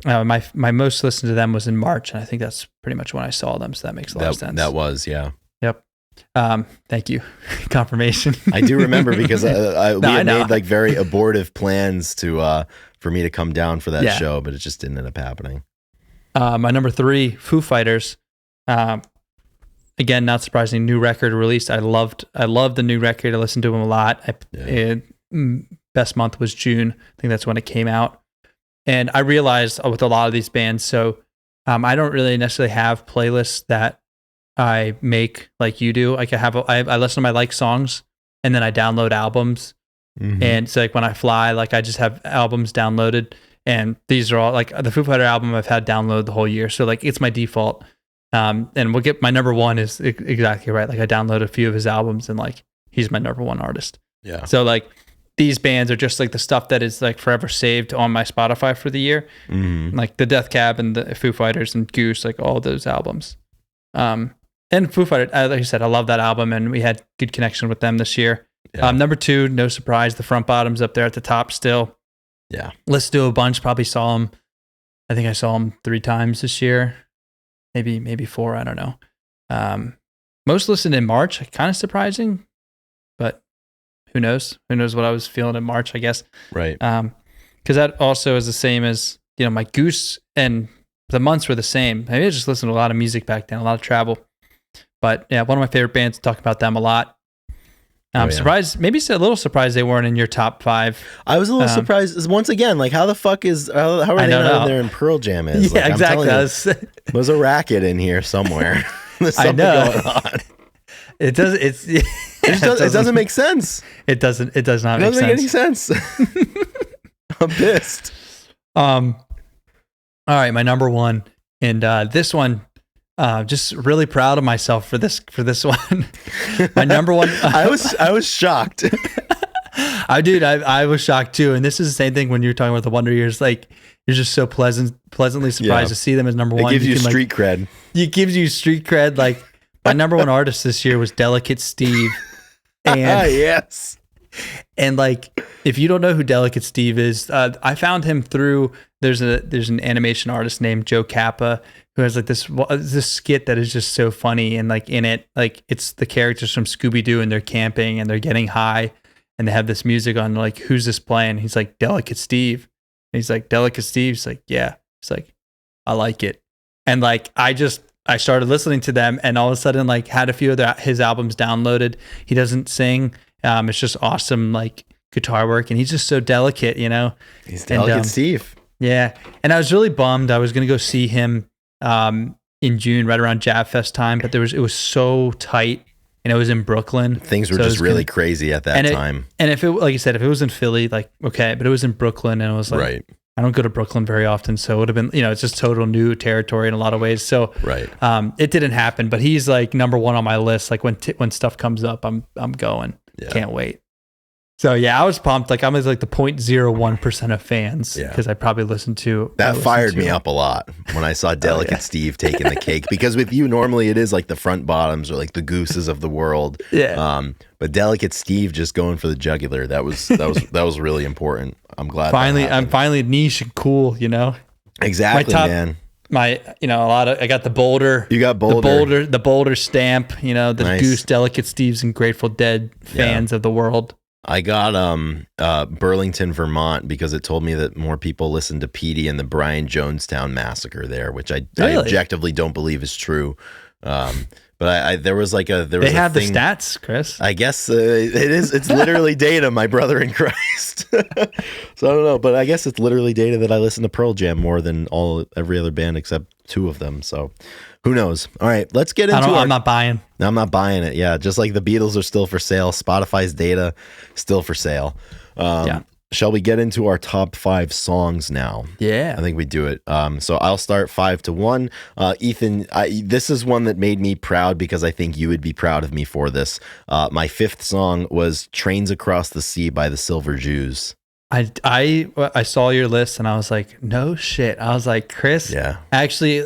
Speaker 3: my most listened to them was in March, and I think that's pretty much when I saw them. So that makes a lot of sense.
Speaker 2: That was, yeah.
Speaker 3: Yep. Thank you. Confirmation.
Speaker 2: I do remember because we had made very abortive plans for me to come down for that show, but it just didn't end up happening.
Speaker 3: My number 3, Foo Fighters. Again, not surprising, new record released. I loved the new record. I listened to them a lot. Best month was June. I think that's when it came out. And I realized with a lot of these bands, so I don't really necessarily have playlists that I make like you do. I listen to my songs, and then I download albums. Mm-hmm. And so when I fly, I just have albums downloaded, and these are all the Foo Fighter album I've had downloaded the whole year. So it's my default. And we'll get my number 1 is exactly right. I download a few of his albums, and he's my number 1 artist.
Speaker 2: Yeah.
Speaker 3: So these bands are just the stuff that is forever saved on my Spotify for the year. Mm-hmm. The Death Cab and the Foo Fighters and Goose, all those albums. And Foo Fighters, like I said, I love that album, and we had good connection with them this year. Yeah. Number 2, no surprise, the Front Bottoms up there at the top still.
Speaker 2: Yeah.
Speaker 3: Listened to a bunch, probably saw them. I think I saw them 3 times this year. Maybe 4, I don't know. Most listened in March, kind of surprising, but who knows? Who knows what I was feeling in March, I guess.
Speaker 2: Right.
Speaker 3: Because that also is the same as, my Goose, and the months were the same. Maybe I just listened to a lot of music back then, a lot of travel. But yeah, one of my favorite bands, talk about them a lot. I'm surprised, maybe a little surprised they weren't in your top 5.
Speaker 2: I was a little surprised. Once again, how the fuck how are they not in there in Pearl Jam is?
Speaker 3: Yeah, exactly.
Speaker 2: There's a racket in here somewhere. There's something going on.
Speaker 3: It does. It
Speaker 2: doesn't make sense.
Speaker 3: It does not.
Speaker 2: It doesn't make any sense. I'm pissed.
Speaker 3: All right, my number 1, and this one. Just really proud of myself for this one. My number 1.
Speaker 2: I was shocked.
Speaker 3: I was shocked too. And this is the same thing when you're talking about the Wonder Years. You're just so pleasantly surprised to see them as number 1.
Speaker 2: It gives you street cred.
Speaker 3: It gives you street cred. My number 1 artist this year was Delicate Steve. And
Speaker 2: yes.
Speaker 3: And if you don't know who Delicate Steve is, I found him through. There's an animation artist named Joe Kappa who has this skit that is just so funny, and in it, it's the characters from Scooby-Doo and they're camping and they're getting high and they have this music on. Who's this playing? He's like, Delicate Steve. And he's like, Delicate Steve. He's like, yeah. He's like, I like it. And I started listening to them, and all of a sudden had a few of his albums downloaded. He doesn't sing. It's just awesome guitar work, and he's just so delicate,
Speaker 2: He's Delicate Steve.
Speaker 3: Yeah. And I was really bummed. I was going to go see him in June, right around Jab Fest time, but it was so tight, and it was in Brooklyn.
Speaker 2: Things were just really crazy at that time.
Speaker 3: And if it, like you said, if it was in Philly, okay, but it was in Brooklyn, and it was
Speaker 2: right.
Speaker 3: I don't go to Brooklyn very often, so it would have been, it's just total new territory in a lot of ways. So
Speaker 2: right.
Speaker 3: It didn't happen, but he's number 1 on my list. When stuff comes up, I'm going. Yeah. Can't wait. So yeah, I was pumped. I'm the 0.01% of fans because I probably listened to
Speaker 2: that. Fired me up a lot when I saw Delicate Steve taking the cake, because with you normally it is the Front Bottoms or the Gooses of the world.
Speaker 3: Yeah.
Speaker 2: But Delicate Steve just going for the jugular, that was really important. I'm glad.
Speaker 3: I'm finally niche and cool.
Speaker 2: Exactly,
Speaker 3: top-
Speaker 2: man.
Speaker 3: I got the Boulder.
Speaker 2: You got Boulder.
Speaker 3: The Boulder stamp, the
Speaker 2: Nice.
Speaker 3: Goose, Delicate Steves, and Grateful Dead fans of the world.
Speaker 2: I got Burlington, Vermont, because it told me that more people listen to Petey and the Brian Jonestown massacre there, which I objectively don't believe is true. But there was
Speaker 3: They have the stats, Chris.
Speaker 2: I guess it's literally data, my brother in Christ. So I don't know, but I guess it's literally data that I listen to Pearl Jam more than every other band except two of them. So who knows? All right, let's get into
Speaker 3: I'm not buying.
Speaker 2: I'm not buying it. Yeah, just like the Beatles are still for sale, Spotify's data still for sale.
Speaker 3: Yeah.
Speaker 2: Shall we get into our top 5 songs now?
Speaker 3: Yeah.
Speaker 2: I think we do it. So I'll start 5-1. Ethan, this is one that made me proud because I think you would be proud of me for this. My 5th song was Trains Across the Sea by the Silver Jews.
Speaker 3: I saw your list and I was like, no shit. I was like, Chris, actually,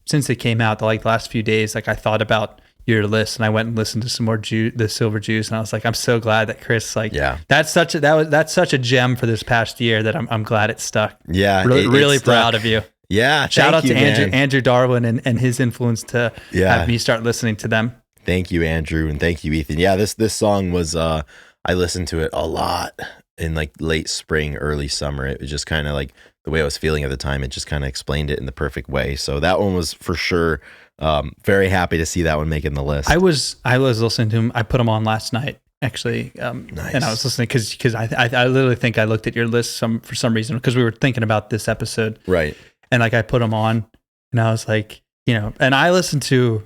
Speaker 3: since it came out, the last few days, I thought about your list and I went and listened to some more the Silver Jews, and I was like, I'm so glad that Chris that's such a gem for this past year that I'm glad it stuck.
Speaker 2: Yeah,
Speaker 3: really proud of you.
Speaker 2: Yeah,
Speaker 3: shout out to Andrew Darwin and his influence to have me start listening to them.
Speaker 2: Thank you, Andrew, and thank you, Ethan. Yeah, this song was I listened to it a lot in late spring, early summer. It was just kind of the way I was feeling at the time. It just kind of explained it in the perfect way. So that one was for sure. Very happy to see that one making the list.
Speaker 3: I was listening to him. I put him on last night, actually.
Speaker 2: Nice.
Speaker 3: And I was listening because I literally think I looked at your list for some reason because we were thinking about this episode.
Speaker 2: Right.
Speaker 3: And I put him on and I was like, and I listened to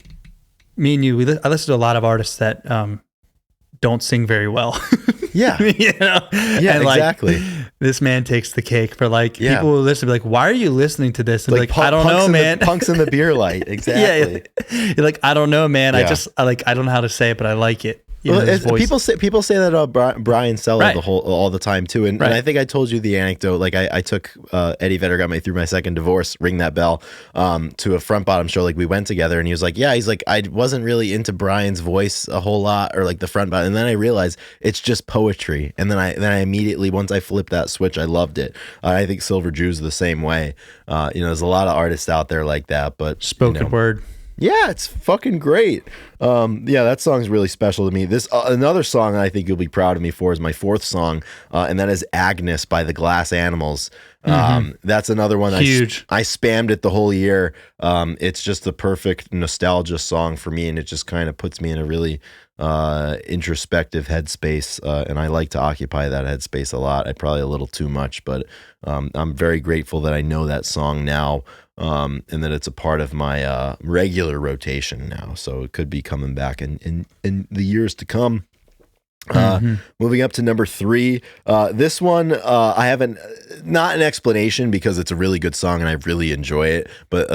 Speaker 3: me and you. I listened to a lot of artists that don't sing very well.
Speaker 2: Yeah.
Speaker 3: Yeah, and
Speaker 2: exactly.
Speaker 3: This man takes the cake for people who listen be like, why are you listening to this? And I don't know, man.
Speaker 2: Punks in the beer light. Exactly.
Speaker 3: You're like, I don't know, man.
Speaker 2: Yeah.
Speaker 3: I don't know how to say it, but I like it.
Speaker 2: People say that about Brian Sella all the time too, and I think I told you the anecdote. I took Eddie Vedder got me through my second divorce. Ring that bell. To a Front Bottom show. We went together, and he was like, "Yeah." He's like, "I wasn't really into Brian's voice a whole lot, or the Front Bottom." And then I realized it's just poetry. And then I immediately, once I flipped that switch, I loved it. I think Silver Jews are the same way. There's a lot of artists out there like that, but
Speaker 3: spoken word.
Speaker 2: Yeah, it's fucking great. That song's really special to me. This another song I think you'll be proud of me for is my 4th song, and that is Agnes by the Glass Animals. That's another one.
Speaker 3: Huge.
Speaker 2: I spammed it the whole year. It's just the perfect nostalgia song for me, and it just kind of puts me in a really introspective headspace, and I like to occupy that headspace a lot. Probably a little too much, but I'm very grateful that I know that song now. And that it's a part of my regular rotation now, so it could be coming back in the years to come. Moving up to number 3, this one I have not an explanation because it's a really good song and I really enjoy it, but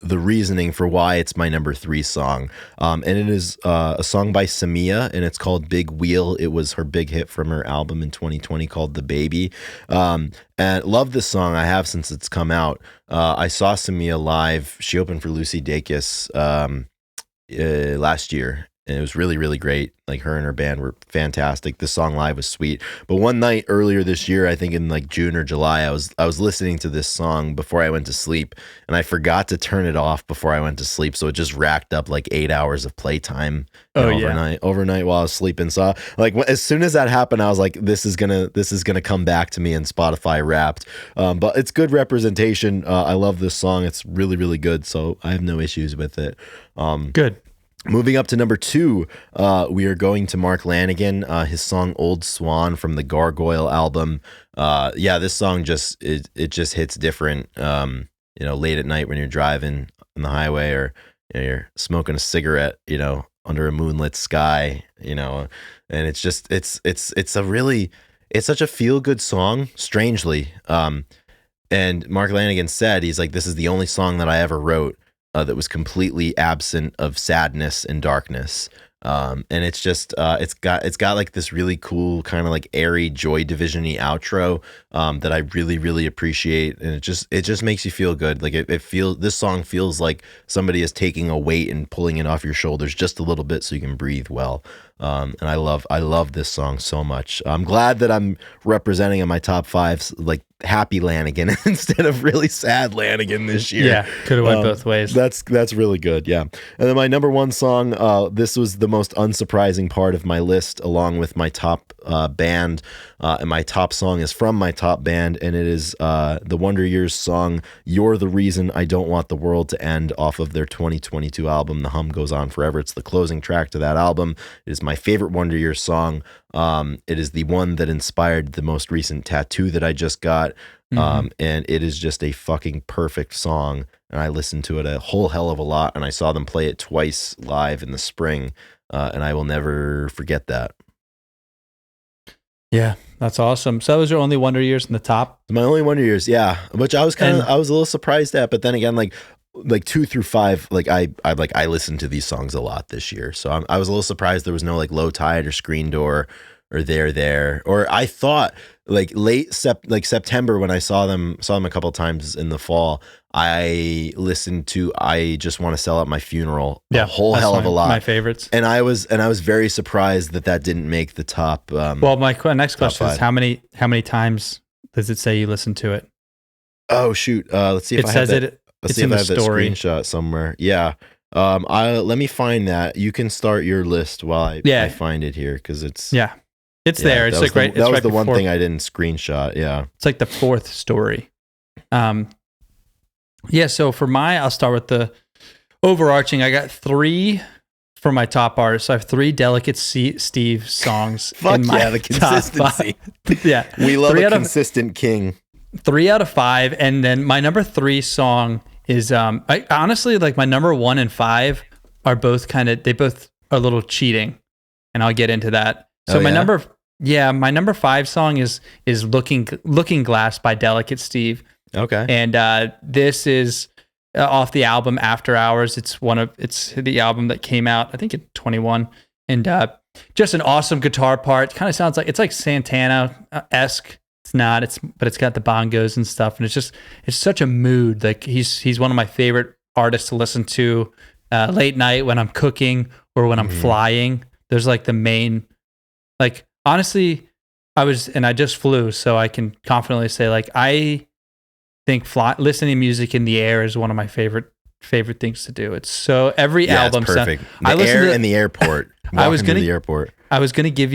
Speaker 2: the reasoning for why it's my number 3 song, and it is a song by Samia, and it's called Big Wheel. It was her big hit from her album in 2020 called The Baby, and love this song. I have since it's come out. I saw Samia live. She opened for Lucy Dacus last year, and it was really, really great. Her and her band were fantastic. The song live was sweet. But one night earlier this year, I think in June or July, I was listening to this song before I went to sleep, and I forgot to turn it off before I went to sleep. So it just racked up 8 hours of playtime overnight while I was sleeping. So as soon as that happened, I was like, this is gonna come back to me in Spotify Wrapped. But it's good representation. I love this song. It's really, really good. So I have no issues with it.
Speaker 3: Good.
Speaker 2: Moving up to number 2, we are going to Mark Lanigan, his song Old Swan from the Gargoyle album. This song just hits different, late at night when you're driving on the highway, or you're smoking a cigarette, under a moonlit sky, and it's just, it's such a feel good song, strangely. And Mark Lanigan said, he's like, this is the only song that I ever wrote that was completely absent of sadness and darkness. And it's just it's got this really cool kind of airy Joy Division-y outro that I really, really appreciate, and it just makes you feel good. This song feels like somebody is taking a weight and pulling it off your shoulders just a little bit so you can breathe well. And I love this song so much. I'm glad that I'm representing in my top 5 happy Lanigan instead of really sad Lanigan this year.
Speaker 3: Yeah, could have went both ways.
Speaker 2: That's really good. Yeah. And then my number one song, this was the most unsurprising part of my list, along with my top band. And my top song is from my top band, and it is the Wonder Years song, You're the Reason I Don't Want the World to End, off of their 2022 album, The Hum Goes On Forever. It's the closing track to that album. It is my favorite Wonder Years song. It is the one that inspired the most recent tattoo that I just got. And it is just a fucking perfect song. And I listened to it a whole hell of a lot, and I saw them play it twice live in the spring. And I will never forget that.
Speaker 3: Yeah, that's awesome. So that was your only Wonder Years in the top?
Speaker 2: My only Wonder Years, yeah. Which I was I was a little surprised at, but then again, like 2 through 5, like I listened to these songs a lot this year. So I was a little surprised there was no like Low Tide or Screen Door or There. Or I thought like September, when I saw them a couple of times in the fall, I listened to I Just Want to Sell Out My Funeral a whole hell of a lot.
Speaker 3: My favorites.
Speaker 2: And I was very surprised that didn't make the top.
Speaker 3: Well, my next question is how many times does it say you listen to it?
Speaker 2: Oh shoot! Let's see if I have that. Let's see if I have that
Speaker 3: story.
Speaker 2: screenshot somewhere. Yeah. Let me find that. You can start your list while I find it here, because it's
Speaker 3: there. It's like right.
Speaker 2: That was
Speaker 3: right
Speaker 2: the one
Speaker 3: before.
Speaker 2: thing I didn't screenshot. Yeah.
Speaker 3: It's like the fourth story. Yeah. So for I'll start with the overarching. I got 3 for my top artists. I have 3 Delicate Steve songs.
Speaker 2: Fuck
Speaker 3: in my
Speaker 2: yeah, the consistency.
Speaker 3: Yeah,
Speaker 2: we love a consistent king.
Speaker 3: 3 out of 5, and then my number 3 song is I honestly, like, my number 1 and 5 are both they both are a little cheating, and I'll get into that. So my number 5 song is Looking Glass by Delicate Steve.
Speaker 2: Okay.
Speaker 3: And this is off the album After Hours. It's the album that came out, I think, in 21, and just an awesome guitar part. Kind of sounds like it's like Santana-esque. It's not. But it's got the bongos and stuff, and it's such a mood. Like he's one of my favorite artists to listen to late night when I'm cooking or when I'm flying. There's like the main, like, honestly, I just flew, so I can confidently say, like, I think listening to music in the air is one of my favorite things to do. It's so every album.
Speaker 2: It's perfect. In the airport. I was gonna give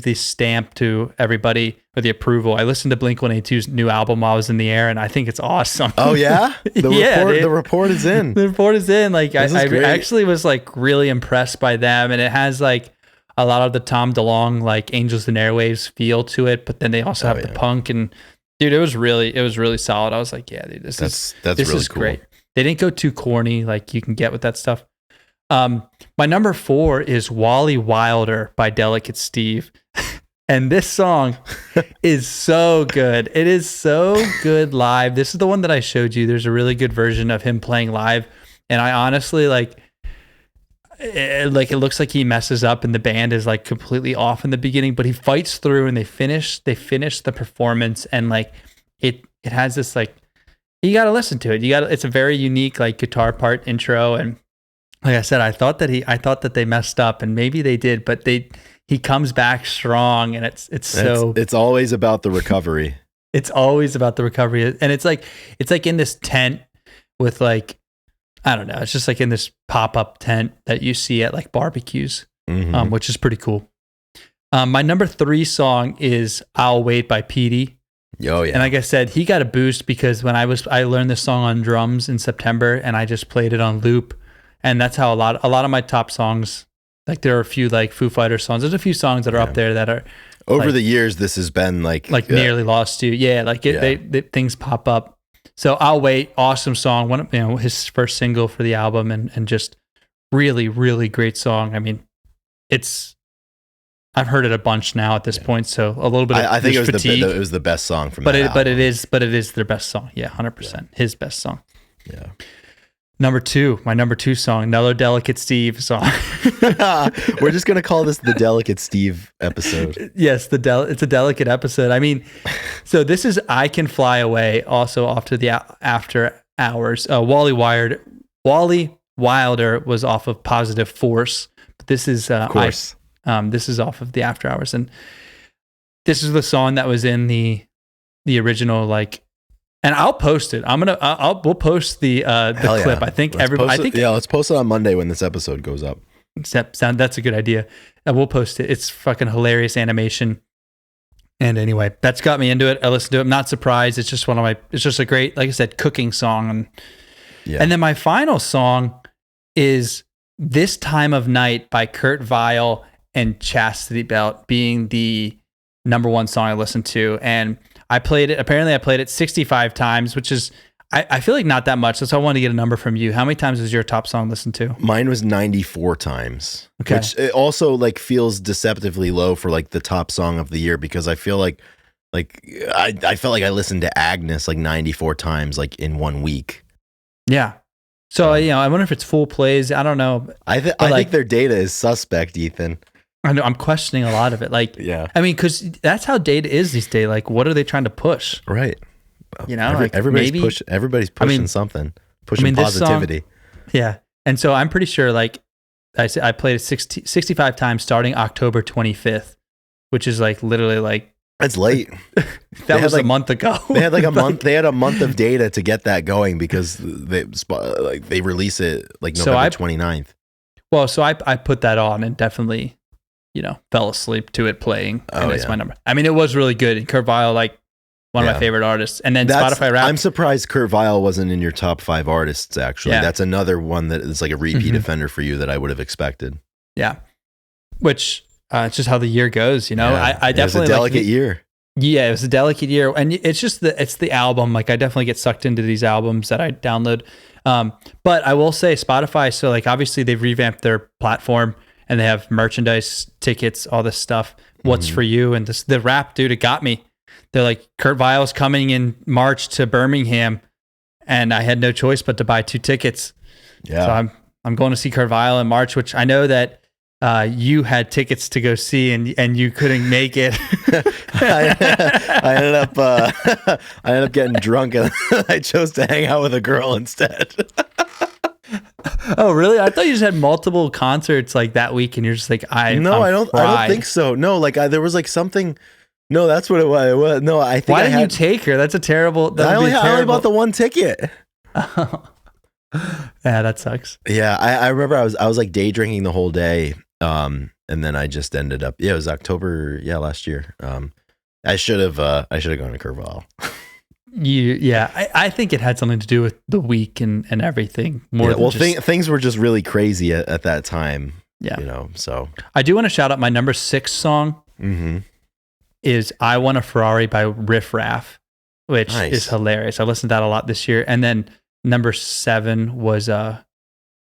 Speaker 2: the stamp to everybody for the approval. I listened to Blink-182's new album while I was in the air, and I think it's awesome. Oh yeah, the report is in.
Speaker 3: The report is in. Like I actually was like really impressed by them, and it has like a lot of the Tom DeLonge like Angels and Airwaves feel to it, but then they also have the punk, and dude, it was really solid. I was like, yeah, dude, this is really cool. Great. They didn't go too corny like you can get with that stuff. My number 4 is Wally Wilder by Delicate Steve. And this song is so good. It is so good live. This is the one that I showed you. There's a really good version of him playing live. And I honestly it looks like he messes up and the band is like completely off in the beginning, but he fights through and they finish the performance, and like it has this, like, you got to listen to it. It's a very unique like guitar part intro, and like I said, I thought that they messed up, and maybe they did, but he comes back strong, and it's
Speaker 2: always about the recovery.
Speaker 3: It's always about the recovery, and it's like in this tent with, like, I don't know, it's just like in this pop-up tent that you see at like barbecues, which is pretty cool. My number 3 song is I'll Wait by Petey.
Speaker 2: Oh yeah.
Speaker 3: And like I said, he got a boost because when I learned this song on drums in September, and I just played it on loop. And that's how a lot of my top songs, like, there are a few like Foo Fighters songs. There's a few songs that are up there that are
Speaker 2: over
Speaker 3: like,
Speaker 2: the years. This has been like
Speaker 3: Nearly Lost You. Yeah. Like they things pop up. So I'll Wait, awesome song. His first single for the album, and just really, really great song. I mean, I've heard it a bunch now at this point. So a little bit of
Speaker 2: I think it
Speaker 3: fatigue.
Speaker 2: was the best song from
Speaker 3: but
Speaker 2: that album.
Speaker 3: But it is their best song. Yeah. 100%. His best song.
Speaker 2: Yeah.
Speaker 3: My number 2 song, another Delicate Steve song.
Speaker 2: We're just going to call this the Delicate Steve episode.
Speaker 3: Yes, it's a delicate episode. I mean, so this is I Can Fly Away, also off to the After Hours. Wally Wilder was off of Positive Force, but this is
Speaker 2: of course.
Speaker 3: This is off of the After Hours, and this is the song that was in the the original like. And I'll post it. We'll post the
Speaker 2: Hell
Speaker 3: clip.
Speaker 2: yeah.
Speaker 3: I think
Speaker 2: let's post it on Monday when this episode goes up.
Speaker 3: That's a good idea. We'll post it. It's fucking hilarious animation. And anyway, that's got me into it. I listened to it. I'm not surprised. It's just it's just a great, like I said, cooking song. And then my final song is This Time of Night by Kurt Vile and Chastity Belt being the number one song I listened to. And apparently I played it 65 times, which is, I feel like not that much. That's why I wanted to get a number from you. How many times was your top song listened to?
Speaker 2: Mine was 94 times,
Speaker 3: okay.
Speaker 2: Which it also like feels deceptively low for like the top song of the year, because I feel like I felt like I listened to Agnes like 94 times like in 1 week.
Speaker 3: Yeah. So, I wonder if it's full plays. I don't know.
Speaker 2: I think their data is suspect, Ethan.
Speaker 3: I know, I'm questioning a lot of it. Like,
Speaker 2: yeah.
Speaker 3: I mean, because that's how data is these days. Like, what are they trying to push?
Speaker 2: Right.
Speaker 3: Everybody's
Speaker 2: pushing something. Pushing positivity.
Speaker 3: Yeah. And so I'm pretty sure, like, I played it 65 times starting October 25th, which is like literally like.
Speaker 2: That's late.
Speaker 3: That was like a month ago.
Speaker 2: They had like a month. They had a month of data to get that going because they release it like November 29th.
Speaker 3: Well, so I put that on and definitely, fell asleep to it playing. And it's my number. I mean, it was really good. And Kurt Vile, like one of my favorite artists. And then Spotify Wrapped.
Speaker 2: I'm surprised Kurt Vile wasn't in your top 5 artists, actually. Yeah. That's another one that is like a repeat offender for you that I would have expected. Yeah.
Speaker 3: Which, it's just how the year goes, Yeah. I definitely.
Speaker 2: It was a delicate year.
Speaker 3: Yeah, it was a delicate year. And it's just it's the album. Like, I definitely get sucked into these albums that I download. But I will say Spotify, so like obviously they've revamped their platform and they have merchandise, tickets, all this stuff. What's for you? And the rap, dude, it got me. They're like, Kurt Vile's coming in March to Birmingham, and I had no choice but to buy 2 tickets. Yeah. So I'm going to see Kurt Vile in March, which I know that you had tickets to go see and you couldn't make it.
Speaker 2: I ended up getting drunk and I chose to hang out with a girl instead.
Speaker 3: Oh, really? I thought you just had multiple concerts like that week and you're just like, I don't
Speaker 2: think so. No, like there was like something. No, that's what it was. No, I think.
Speaker 3: Why didn't you take her? That's a terrible.
Speaker 2: I only bought the 1 ticket.
Speaker 3: Oh. Yeah, that sucks.
Speaker 2: Yeah, I remember I was like day drinking the whole day, and then I just ended up. Yeah, it was October. Yeah, last year. I should have gone to Kurt Vile.
Speaker 3: I think it had something to do with the week and everything.
Speaker 2: Things were just really crazy at that time.
Speaker 3: Yeah,
Speaker 2: So
Speaker 3: I do want to shout out my number 6 song. Is I Want a Ferrari by Riff Raff, which is hilarious. I listened to that a lot this year. And then number 7 was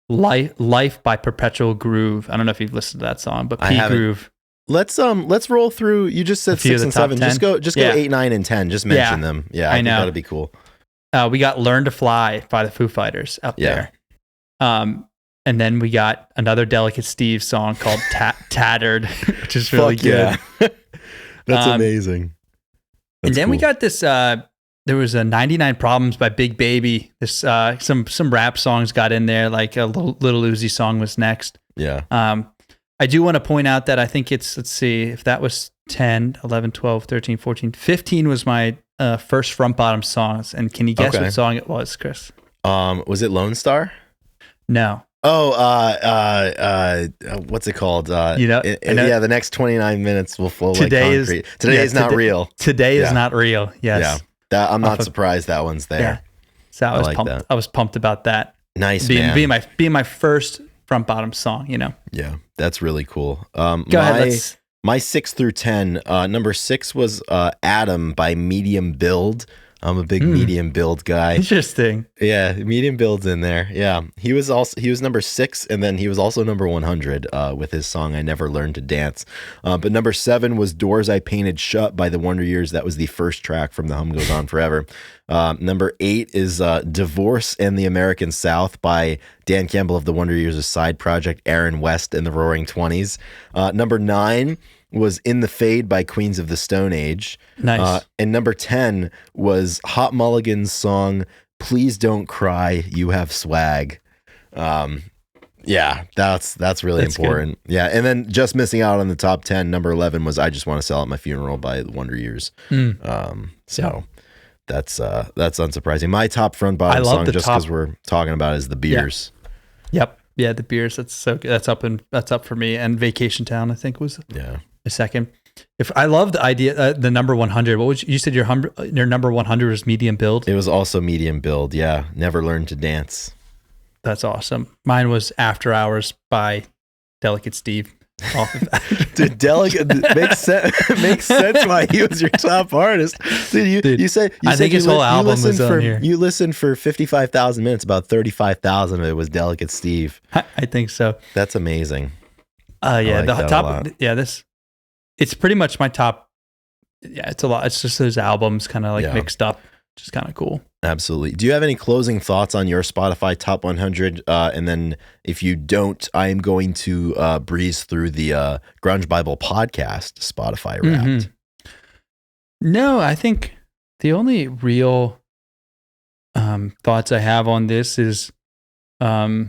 Speaker 3: Life by Perpetual Groove. I don't know if you've listened to that song, but P Groove.
Speaker 2: Let's roll through. You just said 6 and 7. 10? Just go 8, 9, and 10. Just mention them. Yeah, I think that'd be cool.
Speaker 3: We got Learn to Fly by the Foo Fighters up there. And then we got another Delicate Steve song called Tattered, which is really good.
Speaker 2: Yeah. That's amazing.
Speaker 3: And then we got this. There was a 99 Problems by Big Baby. This some rap songs got in there, like a Little Uzi song was next.
Speaker 2: Yeah.
Speaker 3: I do want to point out that I think it's, let's see, if that was 10, 11, 12, 13, 14, 15 was my first Front Bottom songs. And can you guess what song it was, Chris?
Speaker 2: Was it Lone Star?
Speaker 3: No.
Speaker 2: Oh, what's it called? The next 29 minutes will flow like concrete. Today is not real.
Speaker 3: Today is not real. Yes.
Speaker 2: Yeah. I'm not surprised that one's there. Yeah.
Speaker 3: So I was pumped. I was pumped about that.
Speaker 2: Nice,
Speaker 3: being my first Front Bottom song,
Speaker 2: Yeah, that's really cool.
Speaker 3: Go ahead.
Speaker 2: My 6 through 10. Number 6 was Adam by Medium Build. I'm a big medium build guy.
Speaker 3: Interesting.
Speaker 2: Yeah, medium build's in there. Yeah, he was number 6, and then he was also number 100 with his song "I Never Learned to Dance." But number 7 was "Doors I Painted Shut" by the Wonder Years. That was the first track from "The Hum Goes On Forever." Number 8 is "Divorce and the American South" by Dan Campbell of the Wonder Years' side project Aaron West and the Roaring Twenties. Number 9 was "In the Fade" by Queens of the Stone Age.
Speaker 3: Nice.
Speaker 2: And number 10 was Hot Mulligan's song "Please Don't Cry, You Have Swag." Yeah, that's really
Speaker 3: That's
Speaker 2: important. Yeah, and then just missing out on the top 10, number 11 was "I Just Want to Sell at My Funeral" by the Wonder Years. So that's unsurprising. My top front
Speaker 3: I
Speaker 2: bottom
Speaker 3: love
Speaker 2: song,
Speaker 3: the
Speaker 2: just
Speaker 3: top-
Speaker 2: because we're talking about, it, is "The Beers."
Speaker 3: Yep. Yeah, the Beers. That's so good. That's up for me. And Vacation Town, I think, was
Speaker 2: Yeah,
Speaker 3: a second. If I love the idea, the number 100. What was you said your number 100 was Medium Build?
Speaker 2: it was also medium build. Yeah, "Never Learned to Dance."
Speaker 3: That's awesome. Mine was After Hours by Delicate Steve. Off of that.
Speaker 2: Dude, Delicate makes sense why he was your top artist. Dude, you said
Speaker 3: I think his whole album was on here.
Speaker 2: You listened for 55,000 minutes. About 35,000 of it was Delicate Steve.
Speaker 3: I think so.
Speaker 2: That's amazing.
Speaker 3: Yeah,
Speaker 2: like
Speaker 3: the
Speaker 2: that a
Speaker 3: top.
Speaker 2: lot.
Speaker 3: Yeah, it's pretty much my top. Yeah, it's a lot. It's just those albums kind of like mixed up, which is kind of cool.
Speaker 2: Absolutely. Do you have any closing thoughts on your Spotify top 100? And then if you don't, I am going to breeze through the Grunge Bible podcast Spotify Wrapped.
Speaker 3: No, I think the only real thoughts I have on this is, no,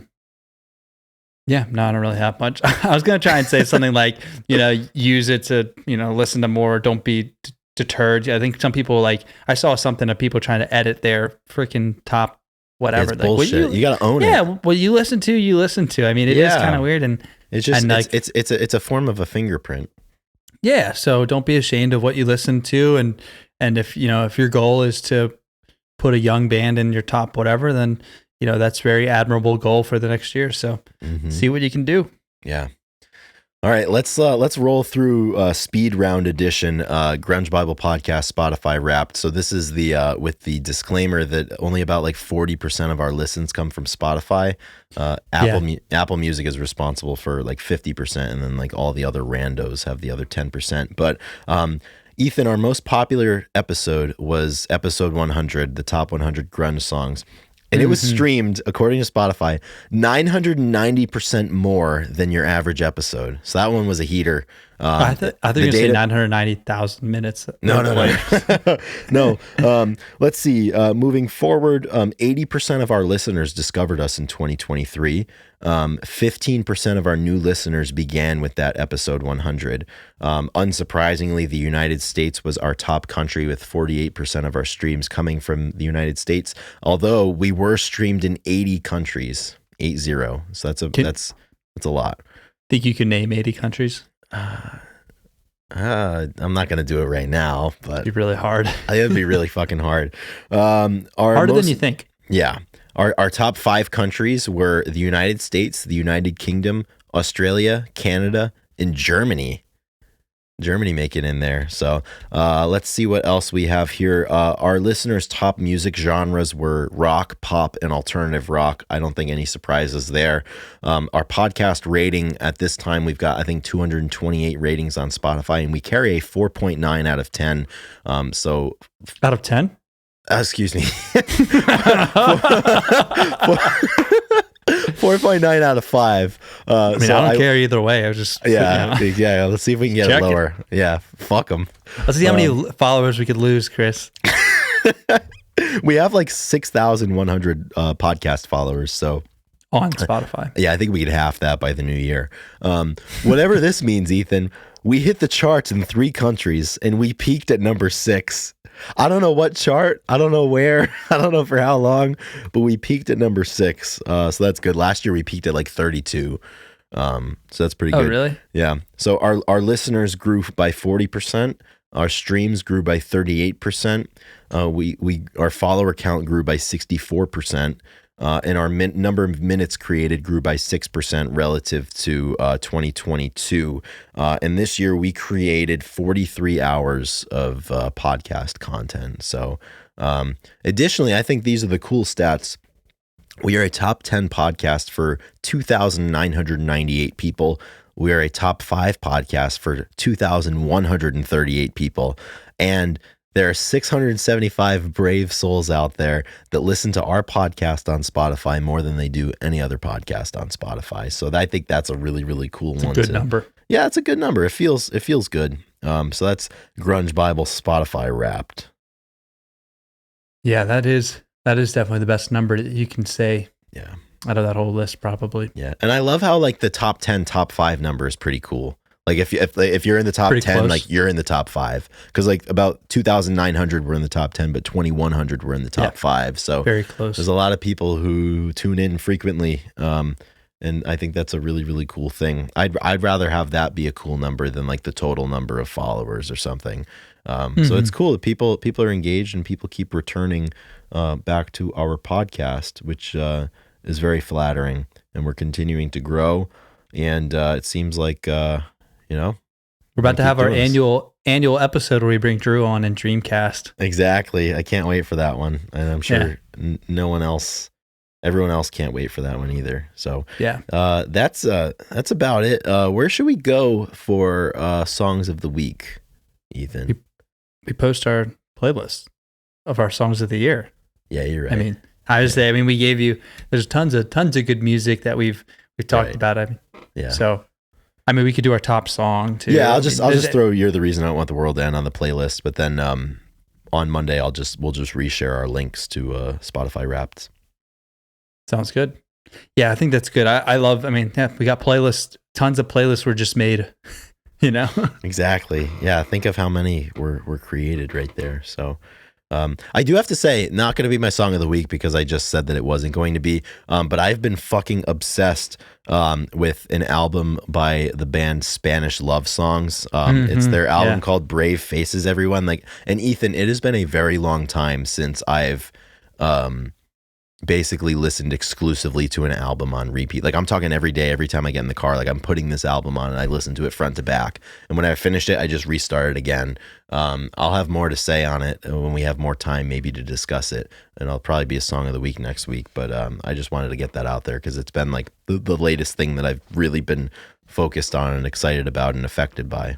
Speaker 3: I don't really have much. I was going to try and say something like, use it to, listen to more, don't be deterred. I think some people I saw something of people trying to edit their freaking top whatever.
Speaker 2: It's bullshit. You got to own it.
Speaker 3: Yeah, what you listen to. I mean, it is kind of weird, and
Speaker 2: it's just it's a form of a fingerprint.
Speaker 3: Yeah, so don't be ashamed of what you listen to, and if your goal is to put a young band in your top whatever, then that's very admirable goal for the next year. So see what you can do.
Speaker 2: Yeah. All right, let's roll through speed round edition Grunge Bible podcast Spotify Wrapped. So this is the with the disclaimer that only about 40% of our listens come from Spotify. Apple Music is responsible for 50%, and then all the other randos have the other 10%. But Ethan, our most popular episode was episode 100, the top 100 grunge songs. And it was streamed, according to Spotify, 990% more than your average episode. So that one was a heater.
Speaker 3: I thought you were going to say 990,000 minutes.
Speaker 2: No. No. Let's see. Moving forward, 80% of our listeners discovered us in 2023. 15% of our new listeners began with that episode 100. Unsurprisingly, the United States was our top country, with 48% of our streams coming from the United States, although we were streamed in 80 countries, 80. So that's a lot.
Speaker 3: Think you can name 80 countries?
Speaker 2: I'm not going to do it right now, but
Speaker 3: it'd be really hard.
Speaker 2: It'd be really fucking hard.
Speaker 3: Harder than you think.
Speaker 2: Yeah. Our top 5 countries were the United States, the United Kingdom, Australia, Canada, and Germany. Germany make it in there. So let's see what else we have here. Our listeners' top music genres were rock, pop, and alternative rock. I don't think any surprises there. Our podcast rating at this time, we've got, I think, 228 ratings on Spotify, and we carry a 4.9 out of 10. So
Speaker 3: out of 10?
Speaker 2: Excuse me. 4.9 out of 5.
Speaker 3: I don't care either way. I was just
Speaker 2: yeah. Let's see if we can get it lower. Yeah, fuck them.
Speaker 3: Let's see how many followers we could lose, Chris.
Speaker 2: We have 6,100 podcast followers. So
Speaker 3: on Spotify.
Speaker 2: Yeah, I think we could half that by the new year. Whatever this means, Ethan, we hit the charts in 3 countries, and we peaked at number 6. I don't know what chart. I don't know where. I don't know for how long, but we peaked at number 6. So that's good. Last year we peaked at 32. So that's pretty good.
Speaker 3: Oh, really?
Speaker 2: Yeah. So our listeners grew by 40%. Our streams grew by 38%. Our follower count grew by 64%. And our number of minutes created grew by 6% relative to 2022. And this year we created 43 hours of podcast content. So additionally, I think these are the cool stats. We are a top 10 podcast for 2,998 people. We are a top 5 podcast for 2,138 people. And there are 675 brave souls out there that listen to our podcast on Spotify more than they do any other podcast on Spotify. So I think that's a really, really cool one.
Speaker 3: It's a good number.
Speaker 2: Yeah, it's a good number. It feels good. So that's Grunge Bible Spotify Wrapped.
Speaker 3: Yeah, that is definitely the best number that you can say.
Speaker 2: Yeah.
Speaker 3: out of that whole list, probably.
Speaker 2: Yeah, and I love how like the top 10, top 5 number is pretty cool. Like if you're in the top
Speaker 3: Pretty
Speaker 2: 10,
Speaker 3: close.
Speaker 2: like you're in the top 5, because like about 2,900 were in the top 10, but 2,100 were in the top
Speaker 3: Yeah.
Speaker 2: 5. So
Speaker 3: Very close.
Speaker 2: there's a lot of people who tune in frequently, and I think that's a really, really cool thing. I'd rather have that be a cool number than like the total number of followers or something. So it's cool that people are engaged and people keep returning back to our podcast, which is very flattering. And we're continuing to grow. And it seems like
Speaker 3: We're about to have our annual episode where we bring Drew on in Dreamcast.
Speaker 2: Exactly. I can't wait for that one, and I'm sure everyone else can't wait for that one either. So
Speaker 3: Yeah.
Speaker 2: that's about it. Where should we go for songs of the week, Ethan?
Speaker 3: We post our playlist of our songs of the year.
Speaker 2: Yeah, you're right.
Speaker 3: I mean, we gave you, there's tons of good music that we've talked about. I mean,
Speaker 2: yeah.
Speaker 3: so, I mean, we could do our top song too.
Speaker 2: Yeah, I'll just throw "You're the Reason I Don't Want the World to End" on the playlist, but then on Monday we'll just reshare our links to Spotify Wrapped.
Speaker 3: Sounds good. Yeah, I think that's good. I mean, we got playlists, tons of playlists were just made, you know?
Speaker 2: Exactly. Yeah, think of how many were created right there. So I do have to say, not going to be my song of the week because I just said that it wasn't going to be, but I've been fucking obsessed with an album by the band Spanish Love Songs. It's their album called Brave Faces, everyone. And Ethan, it has been a very long time since I've basically listened exclusively to an album on repeat. Like I'm talking every day, every time I get in the car, like I'm putting this album on and I listen to it front to back. And when I finished it, I just restarted again. I'll have more to say on it when we have more time maybe to discuss it. And I'll probably be a song of the week next week. But I just wanted to get that out there because it's been like the latest thing that I've really been focused on and excited about and affected by.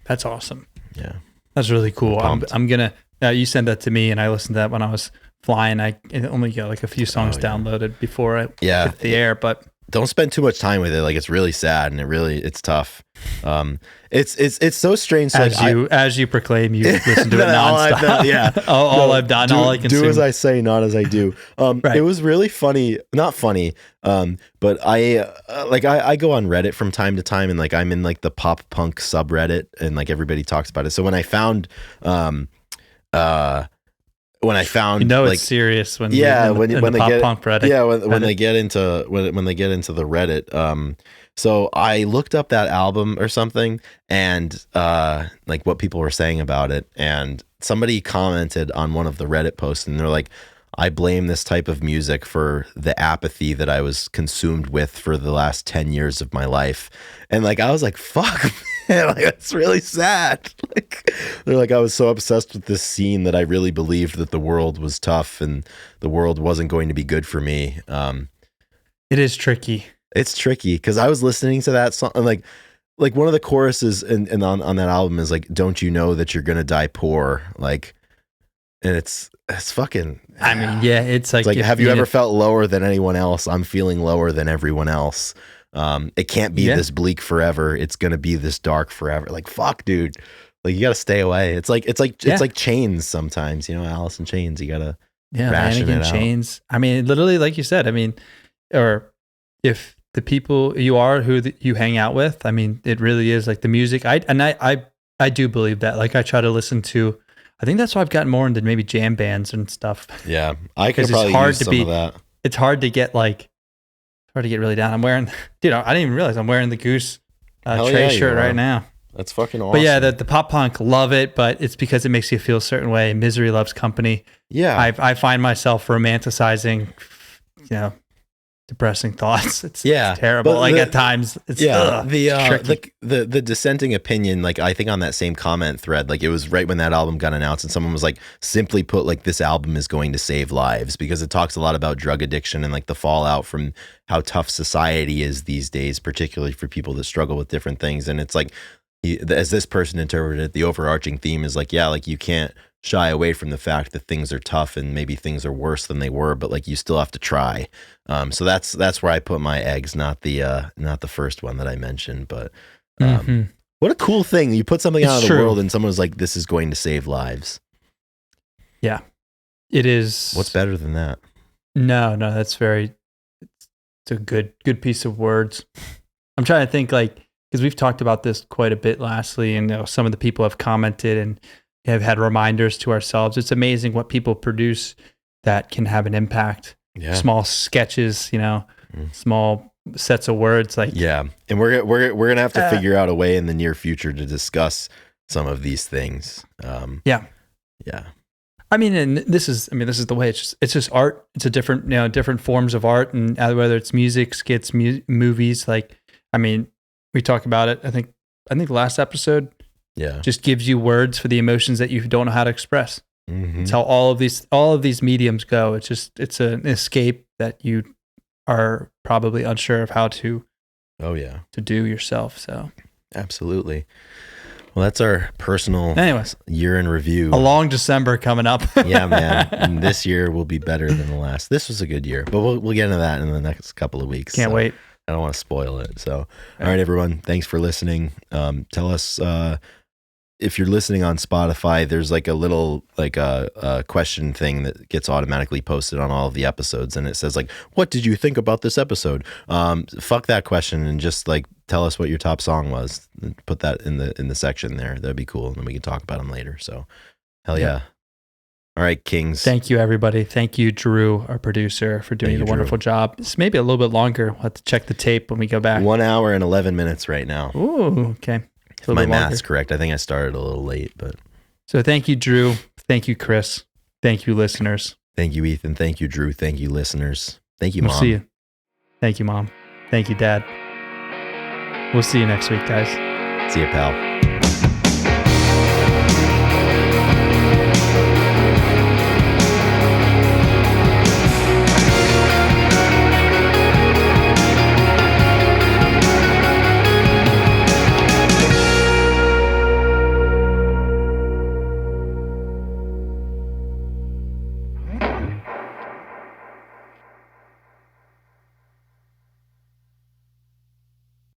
Speaker 3: That's awesome.
Speaker 2: Yeah.
Speaker 3: That's really cool.
Speaker 2: Pumped.
Speaker 3: I'm going to, you sent that to me and I listened to that when I was flying. I only got like a few songs downloaded before I hit the air, but
Speaker 2: don't spend too much time with it. Like it's really sad and it's tough. It's so strange. So
Speaker 3: as you proclaim, you listen to it nonstop. All I can
Speaker 2: do as I say, not as I do.
Speaker 3: Right.
Speaker 2: It was really funny, not funny. But I go on Reddit from time to time, and like I'm in like the pop punk subreddit, and like everybody talks about it. So when I found,
Speaker 3: it's serious when
Speaker 2: they get
Speaker 3: punk Reddit.
Speaker 2: when they get into the Reddit. So I looked up that album or something, and like what people were saying about it, and somebody commented on one of the Reddit posts, and they're like, I blame this type of music for the apathy that I was consumed with for the last 10 years of my life. And like, I was like, fuck, man, like, that's really sad. Like, they're like, I was so obsessed with this scene that I really believed that the world was tough and the world wasn't going to be good for me.
Speaker 3: It is tricky.
Speaker 2: It's tricky because I was listening to that song, and like one of the choruses and on that album is like, don't you know that you're going to die poor? Like, and it's fucking,
Speaker 3: I mean, yeah, it's like
Speaker 2: have you ever felt lower than anyone else? I'm feeling lower than everyone else. It can't be this bleak forever. It's going to be this dark forever. Like, fuck, dude. Like, you got to stay away. It's like Chains sometimes, you know, Alice in Chains. You got to ration it out.
Speaker 3: Chains. I mean, literally, like you said, I mean, or if the people you are who you hang out with, I mean, it really is like the music. I do believe that. Like, I try to listen to, I think that's why I've gotten more into maybe jam bands and stuff.
Speaker 2: Yeah, I could probably use some of that.
Speaker 3: It's hard to get really down. I'm wearing, dude, I didn't even realize I'm wearing the Goose Trey shirt right now.
Speaker 2: That's fucking awesome.
Speaker 3: But yeah, the pop punk, love it, but it's because it makes you feel a certain way. Misery loves company.
Speaker 2: Yeah,
Speaker 3: I find myself romanticizing, you know, depressing thoughts. It's terrible. Like at times, it's
Speaker 2: the dissenting opinion. Like I think on that same comment thread, like it was right when that album got announced, and someone was like, simply put, like this album is going to save lives because it talks a lot about drug addiction and like the fallout from how tough society is these days, particularly for people that struggle with different things. And it's like, as this person interpreted it, the overarching theme is like, yeah, like you can't shy away from the fact that things are tough and maybe things are worse than they were, but like you still have to try. So that's where I put my eggs, not the first one that I mentioned. But what a cool thing. You put something out of the world and someone was like, this is going to save lives.
Speaker 3: Yeah, it is.
Speaker 2: What's better than that?
Speaker 3: No, that's very, it's a good piece of words. I'm trying to think, like, because we've talked about this quite a bit lastly, and some of the people have commented and have had reminders to ourselves. It's amazing what people produce that can have an impact.
Speaker 2: Yeah.
Speaker 3: Small sketches, small sets of words, like
Speaker 2: yeah. And we're gonna have to figure out a way in the near future to discuss some of these things.
Speaker 3: Yeah. I mean, and this is the way. It's just art. It's a different, different forms of art, and whether it's music, skits, movies. Like, I mean, we talk about it. I think last episode.
Speaker 2: Yeah.
Speaker 3: Just gives you words for the emotions that you don't know how to express.
Speaker 2: Mm-hmm.
Speaker 3: It's how all of these mediums go. It's an escape that you are probably unsure of how to.
Speaker 2: Oh yeah.
Speaker 3: To do yourself. So.
Speaker 2: Absolutely. Well, that's our personal year in review.
Speaker 3: A long December coming up.
Speaker 2: Yeah, man. And this year will be better than the last. This was a good year, but we'll get into that in the next couple of weeks.
Speaker 3: Can't wait.
Speaker 2: I don't want to spoil it. So, all right, everyone. Thanks for listening. Tell us if you're listening on Spotify, there's like a little a question thing that gets automatically posted on all of the episodes, and it says like, "What did you think about this episode?" Fuck that question and just like tell us what your top song was. Put that in the section there. That'd be cool, and then we can talk about them later. So, hell yeah. All right, Kings.
Speaker 3: Thank you, everybody. Thank you, Drew, our producer, for doing a wonderful job. It's maybe a little bit longer. We'll have to check the tape when we go back.
Speaker 2: 1 hour and 11 minutes right now.
Speaker 3: Ooh, okay.
Speaker 2: If my math's correct. I think I started a little late, but.
Speaker 3: So thank you, Drew. Thank you, Chris. Thank you, listeners.
Speaker 2: Thank you, Ethan. Thank you, Drew. Thank you, listeners. Thank you, Mom.
Speaker 3: We'll see you. Thank you, Mom. Thank you, Dad. We'll see you next week, guys.
Speaker 2: See you, pal.